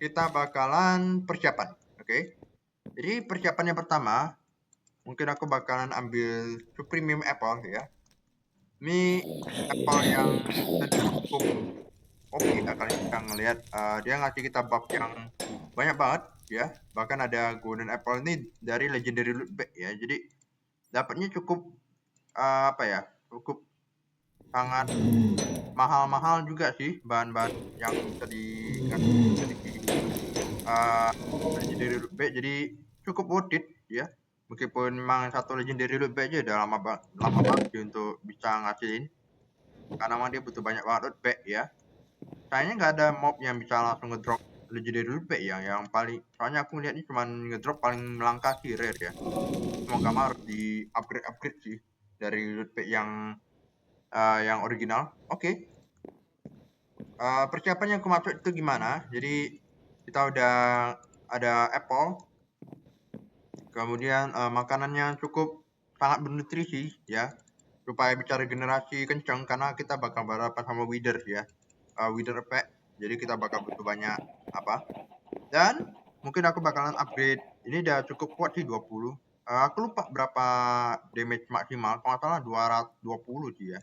kita bakalan persiapan, oke? Jadi persiapan yang pertama, mungkin aku bakalan ambil Supreme Apple ya. Ini apple yang cukup oke ya, kalian bisa ngelihat dia ngasih kita buff yang banyak banget ya. Bahkan ada Golden Apple ini dari Legendary Loot Bag ya. Jadi dapatnya cukup apa ya, cukup sangat mahal-mahal juga sih bahan-bahan yang bisa dikasih legendary loot bag, jadi cukup worth it ya. Meskipun memang satu legendary loot bag aja udah lama banget sih untuk bisa ngasilin, karena memang dia butuh banyak banget loot bag ya. Sayangnya nggak ada mob yang bisa langsung ngedrop legendary loot bag ya, yang paling soalnya aku lihat ini cuma ngedrop paling langka sih rare ya. Semoga harus di upgrade sih dari loot bag yang original. Oke. Persiapan yang aku maksud itu gimana? Jadi kita udah ada apple, kemudian makanannya cukup sangat bernutrisi ya, supaya bisa regenerasi kencang karena kita bakal berhadapan sama wither ya, wither effect. Jadi kita bakal butuh banyak apa? Dan mungkin aku bakalan upgrade. Ini udah cukup kuat sih 20. Aku lupa berapa damage maksimal, kalau nggak salah 220 sih ya.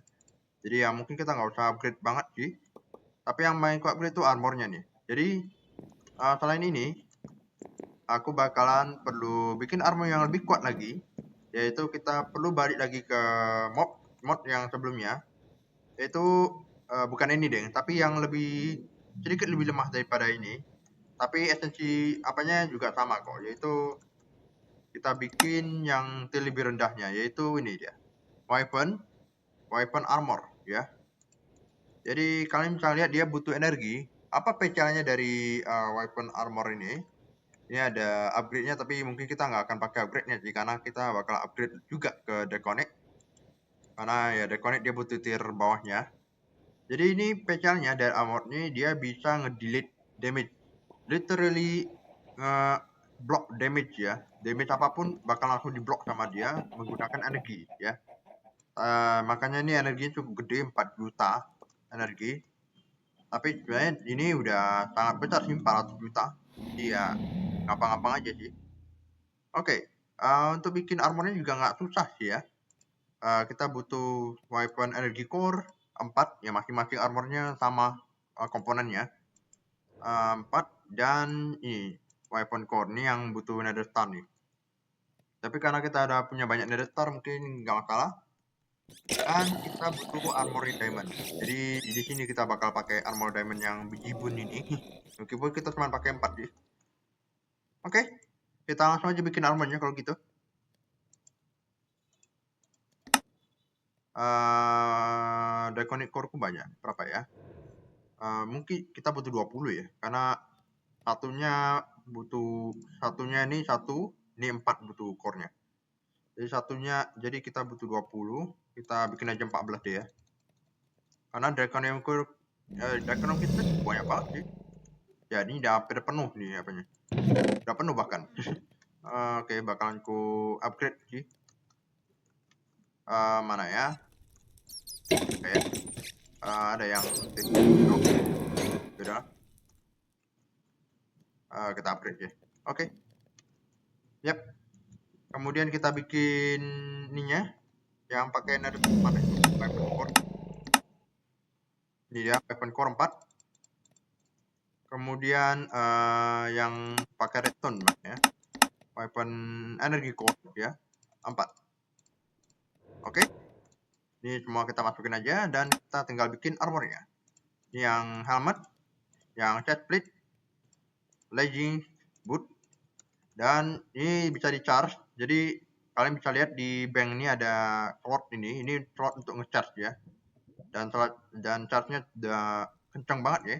Jadi ya mungkin kita nggak usah upgrade banget sih. Tapi yang main ku upgrade itu armornya nih. Jadi selain ini, aku bakalan perlu bikin armor yang lebih kuat lagi. Yaitu kita perlu balik lagi ke mod yang sebelumnya. Yaitu bukan ini deh, tapi yang sedikit lebih lemah daripada ini. Tapi esensi apanya juga sama kok. Yaitu kita bikin yang tier lebih rendahnya. Yaitu ini dia. Weapon armor ya. Jadi kalian bisa lihat dia butuh energi. Apa pecelnya dari weapon armor ini? Ini ada upgrade-nya, tapi mungkin kita nggak akan pakai upgrade-nya sih, karena kita bakal upgrade juga ke Deconic. Karena ya Deconic dia butuh tier bawahnya. Jadi ini pecelnya dari armor ini, dia bisa nge-delete damage. Literally block damage ya. Damage apapun bakal langsung diblok sama dia menggunakan energi ya. Makanya ini energinya cukup gede, 4 juta energi. Tapi sebenarnya ini udah sangat besar sih, 400 juta. Iya, gampang-gampang aja sih. Oke, untuk bikin armornya juga nggak susah sih ya. Kita butuh weapon energy core 4, ya masing-masing armornya sama komponennya. 4 dan ini weapon core ini yang butuh nether star nih. Tapi karena kita ada punya banyak nether star mungkin nggak masalah. Dan kita butuh armory diamond. Jadi di sini kita bakal pakai armor diamond yang bejibun ini. Meskipun kita cuma pakai 4 sih. Oke, kita langsung aja bikin armornya kalau gitu. Draconic core ku banyak, berapa ya? Mungkin kita butuh 20 ya, karena satunya ini 1, ini 4 butuh core-nya. Jadi kita butuh 20, kita bikin aja 14 deh ya. Karena Draconic core kita banyak banget sih. Ya ini udah hampir penuh nih apanya. Udah penuh bahkan. Oke, bakalan ku upgrade sih. Mana ya? Kayak ada yang sudah. Kita upgrade ya. Oke. Yap. Kemudian kita bikin ininya yang pakai nether mana itu? Weapon core. Ini ya, weapon core 4. Kemudian yang pakai redstone ya. Weapon energy core ya. 4. Oke. Ini semua kita masukin aja dan kita tinggal bikin armornya. Ini yang helmet, yang chest plate, leggings, boot, dan ini bisa di charge. Jadi kalian bisa lihat di bank ini ada slot ini slot untuk nge-charge ya. Dan charge-nya udah kencang banget ya.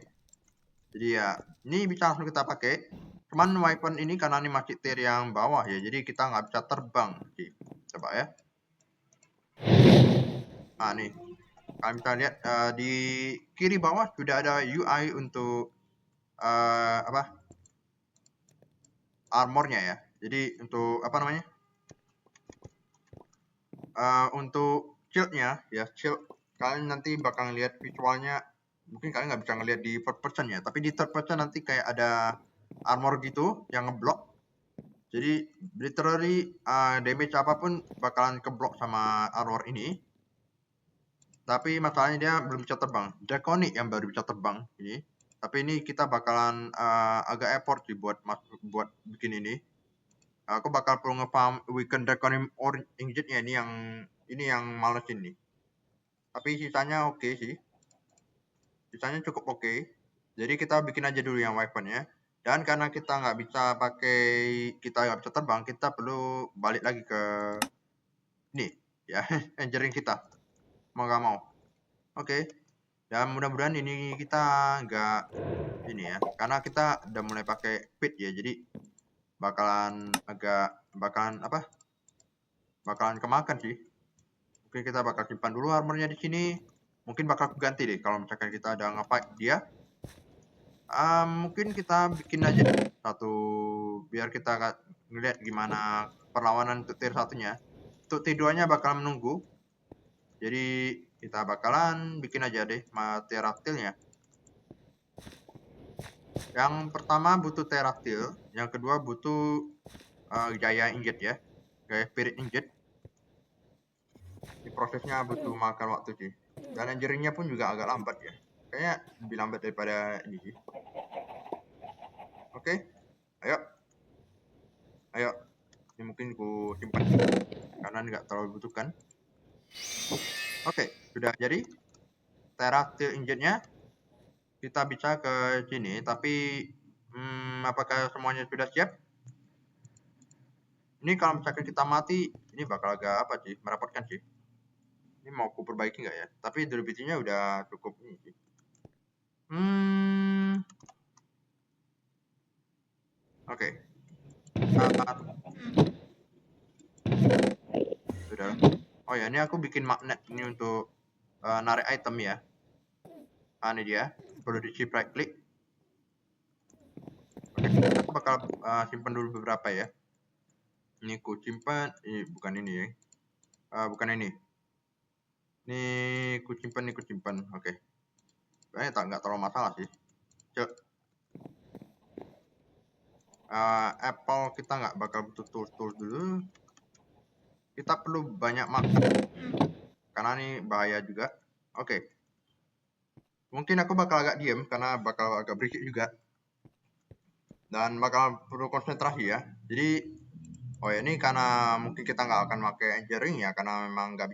Jadi ya ini bisa langsung kita pakai. Cuman weapon ini karena ini masih tier yang bawah ya, jadi kita nggak bisa terbang sih. Coba ya. Nah nih, kalian bisa lihat di kiri bawah sudah ada UI untuk armornya ya. Jadi untuk apa namanya? Untuk shieldnya ya, shield kalian nanti bakal lihat visualnya. Mungkin kalian nggak bisa ngeliat di first person ya, tapi di third person nanti kayak ada armor gitu yang ngeblok. Jadi literally damage apapun bakalan keblok sama armor ini. Tapi masalahnya dia belum bisa terbang. Draconic yang baru bisa terbang ini. Tapi ini kita bakalan agak effort sih buat bikin ini. Aku bakal perlu nge-farm weekend Draconic or ingot ya, ini yang malesin nih. Tapi sisanya oke sih. Sisanya cukup oke. Jadi kita bikin aja dulu yang weaponnya. Dan karena kita nggak bisa terbang, kita perlu balik lagi ke ini ya, engineering kita. Mau nggak mau. Oke. Dan mudah-mudahan ini kita nggak ini ya, karena kita udah mulai pakai pit ya, jadi bakalan kemakan sih. Mungkin kita bakal simpan dulu armornya di sini. Mungkin bakal ganti deh kalau misalkan kita ada nge-fight dia. Mungkin kita bikin aja satu biar kita ngeliat gimana perlawanan untuk tier satunya. Untuk tier 2-nya bakal menunggu. Jadi kita bakalan bikin aja deh pterodactylnya. Yang pertama butuh pterodactyl, yang kedua butuh Gaia ingot ya. Gaia spirit ingot. Ini prosesnya butuh makan waktu sih. Dan engineering-nya pun juga agak lambat ya. Kayaknya lebih lambat daripada ini sih. Oke, ayo. Ini mungkin ku simpan karena nggak terlalu butuhkan. Oke, sudah jadi pterodactyl ingot-nya. Kita bisa ke sini, tapi apakah semuanya sudah siap? Ini kalau misalkan kita mati, ini bakal agak merepotkan sih. Ini mau ku perbaiki nggak ya? Tapi durability-nya udah cukup ini sih. Oke. Sudah. Oh ya, ini aku bikin magnet ini untuk narik item ya. Ini dia. Perlu di shift right click. Oke, aku bakal simpan dulu beberapa ya. Ini ku simpan. Ini bukan ini ya. Bukan ini. Ini ku simpan. Oke. Kayaknya nggak terlalu masalah sih. Cek. Apple kita nggak bakal butuh tools dulu. Kita perlu banyak makan karena ini bahaya juga. Oke. Mungkin aku bakal agak diem karena bakal agak berisik juga. dan bakal perlu konsentrasi ya. Jadi oh ya, ini karena mungkin kita nggak akan pakai engineering ya, karena memang nggak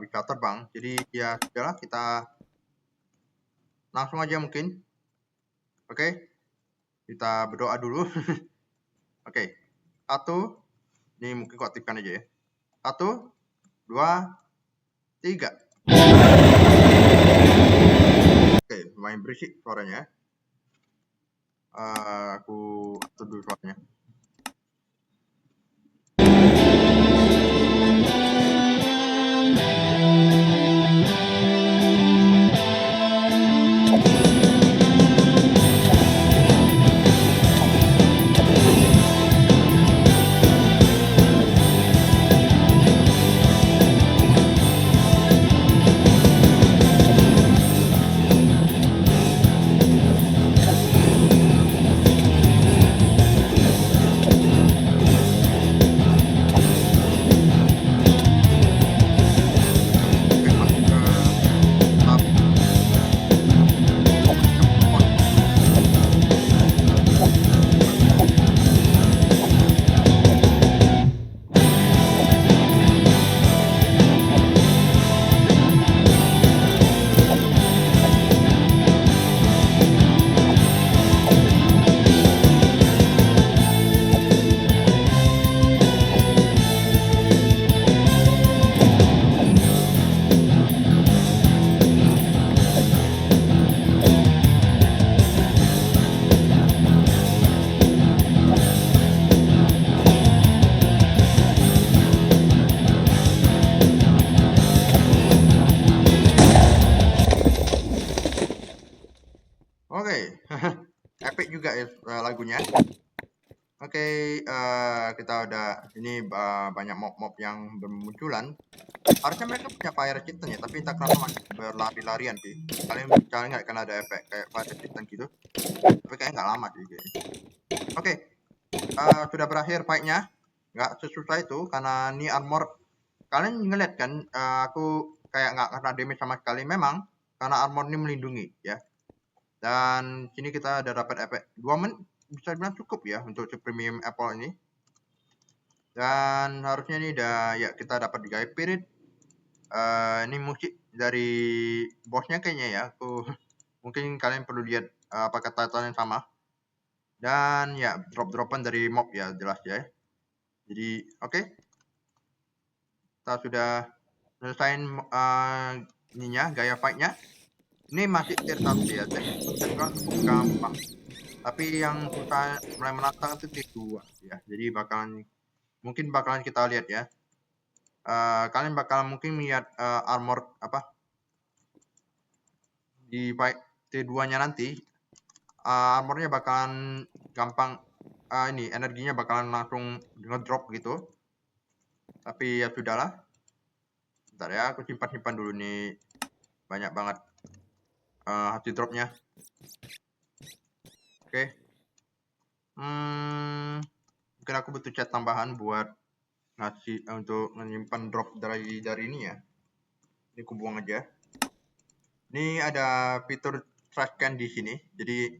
bisa terbang. Jadi ya sudahlah, kita langsung aja mungkin. Oke, kita berdoa dulu. Oke, 1, ini mungkin kok aktifkan aja ya. 1, 2, 3. Oke, lumayan berisik suaranya. Aku atur dulu suaranya. Oke, masuk ke tahap Oke, epic juga ya lagunya. Oke, kita udah ini banyak mob-mob yang bermunculan. Harusnya mereka punya fire resistance ya, tapi entah kenapa masih berlari-larian sih. Kalian nggak kan ada efek kayak fire resistance gitu, tapi kayaknya nggak lama sih kayaknya. Oke, sudah berakhir fight-nya. Nggak sesusah itu karena ini armor. Kalian ngeliat kan, aku kayak nggak kena damage sama sekali. Memang karena armor ini melindungi ya. Dan sini kita ada dapat efek 2 menit, bisa dibilang cukup ya untuk premium apple ini. Dan harusnya ini udah ya, kita dapat di Gaia Spirit. Ini musik dari bosnya kayaknya ya. Mungkin kalian perlu lihat apakah title yang sama. Dan ya, drop-dropan dari mob ya, jelas ya. Jadi oke, kita sudah selesaiin ininya, Gaia fight-nya. Ini masih tier 1 ya, jadi bisa dibilang cukup gampang. Tapi yang susah mulai menantang itu tier 2 ya. Jadi mungkin bakalan kita lihat ya. Kalian bakal mungkin lihat armor apa di fight tier 2 nya nanti. Armornya bakalan gampang, ini energinya bakalan langsung ngedrop gitu. Tapi ya sudahlah. Bentar ya, aku simpan dulu nih, banyak banget hasil dropnya. Oke. Mungkin aku butuh chat tambahan buat ngasih untuk menyimpan drop dari ini ya. Ini aku buang aja. Ini ada fitur trash can di sini, jadi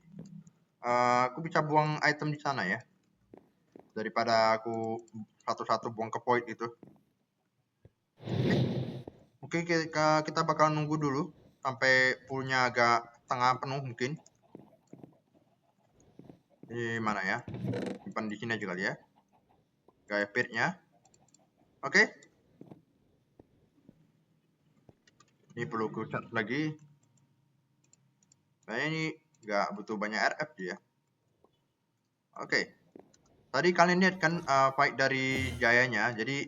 aku bisa buang item di sana ya, daripada aku satu-satu buang ke void itu. Oke, kita bakal nunggu dulu sampai poolnya agak tengah penuh mungkin. Ini mana ya? Simpan di sini aja kali ya. Gaia Spirit-nya. Oke. Ini perlu ku chat lagi. Nah, ini nggak butuh banyak RF ya. Oke. Tadi kalian lihat kan fight dari Jayanya. Jadi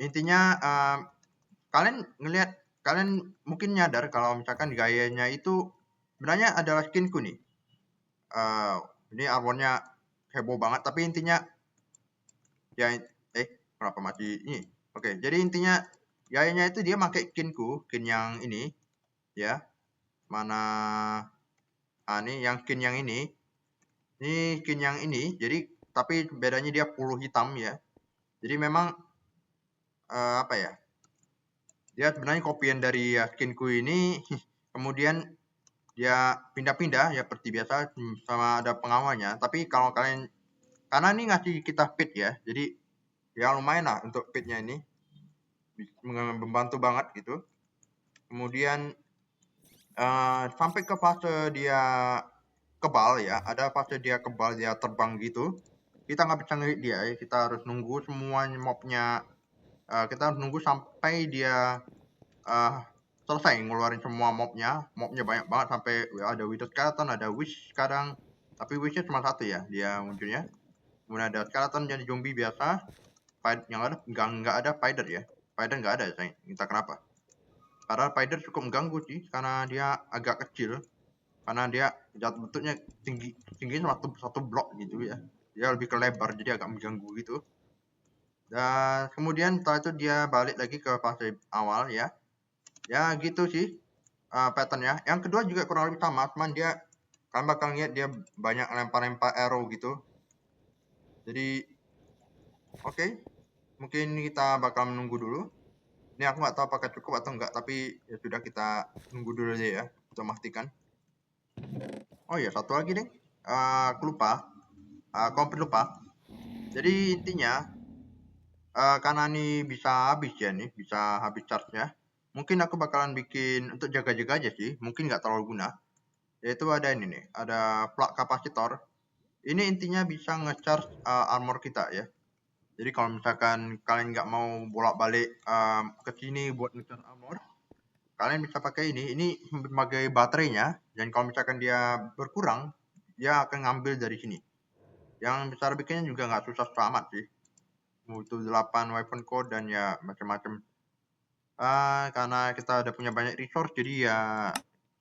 intinya kalian mungkin nyadar kalau misalkan gayanya itu sebenarnya adalah skinku nih. Ini armornya heboh banget, tapi intinya ya kenapa mati ini? Oke, jadi intinya gayanya itu dia pakai skinku, skin yang ini ya. Mana ini yang skin yang ini. Ini skin yang ini. Jadi tapi bedanya dia full hitam ya. Jadi memang apa ya? Dia sebenarnya kopian dari skinku ini kemudian dia pindah-pindah ya seperti biasa sama ada pengawalnya. Tapi kalau kalian karena ini ngasih kita feed ya, jadi ya lumayan lah untuk feednya ini membantu banget gitu. Kemudian sampai ke fase dia kebal ya, ada fase dia kebal, dia terbang gitu. Kita nggak bisa ngelihat dia ya, kita harus nunggu semua mobnya, kita harus nunggu sampai dia selesai ngeluarin semua mobnya banyak banget sampai ada Wither Skeleton, ada Wish sekarang, tapi Wishnya cuma satu ya dia munculnya. Kemudian ada Skeleton jadi zombie biasa, yang ada nggak ada Spider ya, Spider nggak ada saya, entah kenapa. Padahal Spider cukup mengganggu sih karena dia agak kecil, karena dia bentuknya tinggi satu blok gitu ya, dia lebih ke lebar jadi agak mengganggu gitu. Dan kemudian setelah itu dia balik lagi ke fase awal ya gitu sih patternnya. Yang kedua juga kurang lebih sama, cuman dia kalian bakal lihat dia banyak lempar-lempar arrow gitu. Jadi oke, mungkin kita bakal menunggu dulu. Ini aku nggak tahu apakah cukup atau enggak, tapi ya sudah, kita nunggu dulu aja ya untuk memastikan. Oh iya, satu lagi deh, aku lupa, komplit lupa. Jadi intinya karena ini bisa habis ya, nih bisa habis charge-nya. Mungkin aku bakalan bikin untuk jaga-jaga aja sih, mungkin nggak terlalu guna. Yaitu ada ini nih, ada plug kapasitor. Ini intinya bisa nge-charge armor kita ya. Jadi kalau misalkan kalian nggak mau bolak-balik ke sini buat nge-charge armor, kalian bisa pakai ini. Ini sebagai baterainya, dan kalau misalkan dia berkurang, dia akan ngambil dari sini. Yang cara bikinnya juga nggak susah amat sih. Butuh 8 weapon code dan ya macam-macam. Karena kita udah punya banyak resource, jadi ya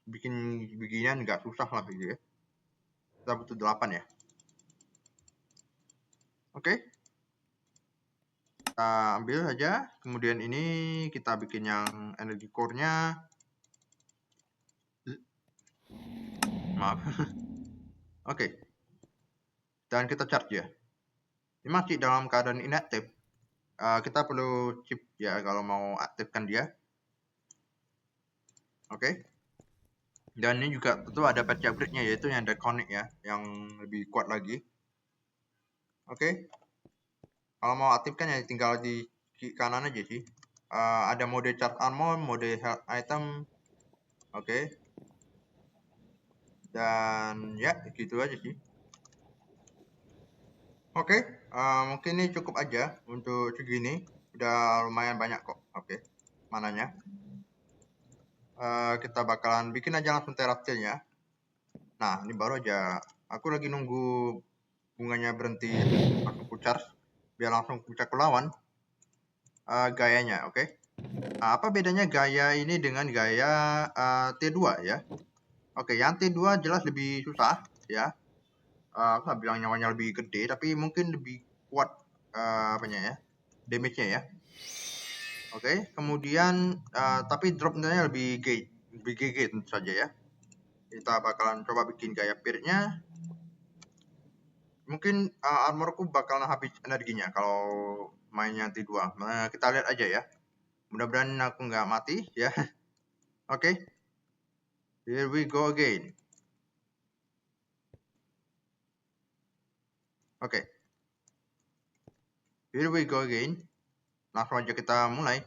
bikin beginian nggak susah lah gitu ya. Kita butuh 8 ya. Oke. Kita ambil saja. Kemudian ini kita bikin yang energy core-nya. Maaf. Oke. Dan kita charge ya. Ini masih dalam keadaan inactive. Kita perlu chip ya kalau mau aktifkan dia. Oke. Dan ini juga tentu ada patch upgrade-nya, yaitu yang Draconic ya, yang lebih kuat lagi. Oke. Kalau mau aktifkan ya tinggal di kanan aja sih. Ada mode charge armor, mode health item. Oke. Dan ya gitu aja sih. Oke, mungkin ini cukup aja untuk segini. Udah lumayan banyak kok. Oke, mananya. Kita bakalan bikin aja langsung terastilnya. Nah, ini baru aja. Aku lagi nunggu bunganya berhenti langsung ku charge, biar langsung ku cek lawan gayanya. Oke. Apa bedanya gaya ini dengan gaya T2 ya? Oke, yang T2 jelas lebih susah ya. Aku nggak bilang nyawanya lebih gede, tapi mungkin lebih kuat apanya ya, damage-nya ya. Oke, kemudian tapi drop-nya lebih GG tentu saja ya. Kita bakalan coba bikin gaya peer-nya. Mungkin armorku bakalan habis energinya kalau mainnya T2. Nah, kita lihat aja ya. Mudah-mudahan aku nggak mati ya. Oke. Here we go again. Oke. Here we go again. Langsung aja kita mulai.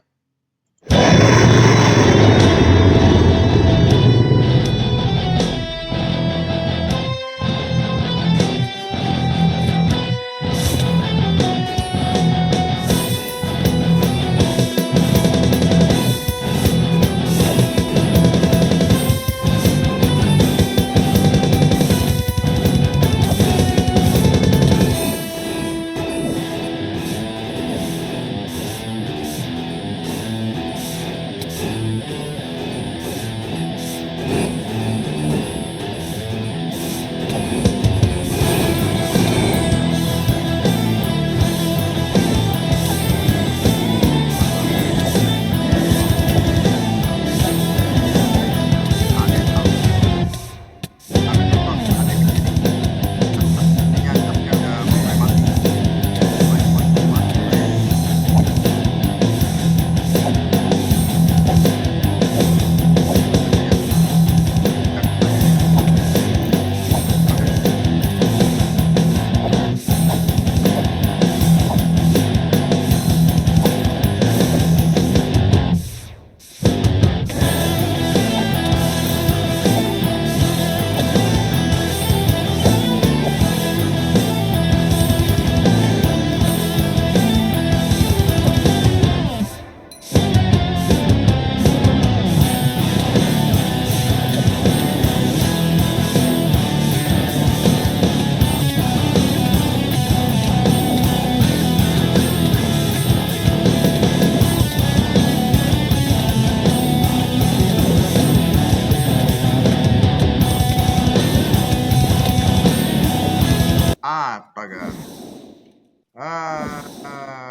astaga.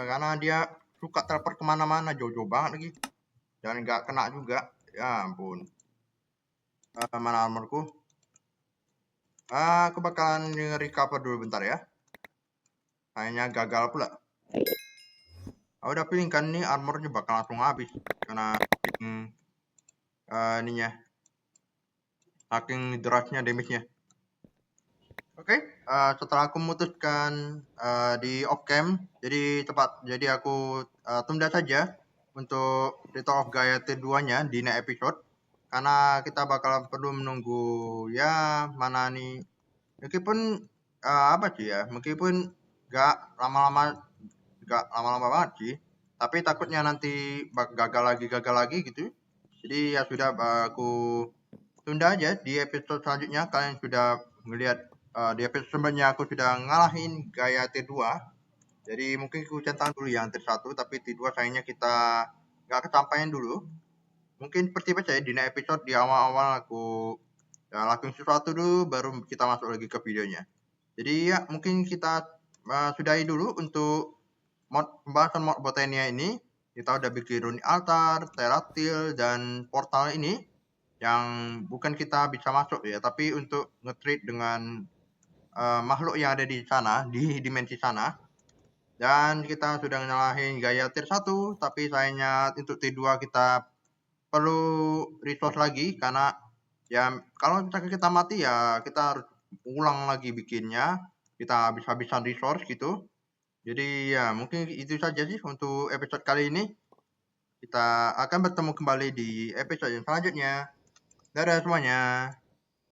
Karena dia suka teleport kemana-mana, jauh-jauh banget lagi. Dan nggak kena juga. Ya ampun. Mana armorku? Aku bakalan recover dulu bentar ya. Kayaknya gagal pula. Udah feeling kan nih armornya bakal langsung habis. Karena ininya. Saking derasnya damage-nya. Oke, setelah aku memutuskan di off cam, jadi aku tunda saja untuk Return of Gaia T2-nya di next episode, karena kita bakal perlu menunggu ya mana nih, meskipun apa sih ya, meskipun gak lama-lama banget sih, tapi takutnya nanti gagal lagi gitu. Jadi ya sudah, aku tunda aja di episode selanjutnya. Kalian sudah melihat di episode sebelumnya aku sudah ngalahin Gaia T2. Jadi mungkin aku centang dulu yang T1, tapi T2 sayangnya kita nggak kesampaian dulu. Mungkin seperti biasa ya, di episode di awal-awal aku lakuin sesuatu dulu, baru kita masuk lagi ke videonya. Jadi ya mungkin kita sudahi dulu untuk pembahasan mod Botania ini. Kita udah bikin runic altar, Terratil, dan portal ini yang bukan kita bisa masuk ya, tapi untuk nge-trade dengan makhluk yang ada di sana, di dimensi sana. Dan kita sudah ngalahin Gaia tier 1, tapi sayangnya untuk T2 kita perlu resource lagi, karena ya kalau misalkan kita mati ya kita harus ulang lagi bikinnya, kita habis-habisan resource gitu. Jadi ya mungkin itu saja sih untuk episode kali ini. Kita akan bertemu kembali di episode yang selanjutnya. Dadah semuanya.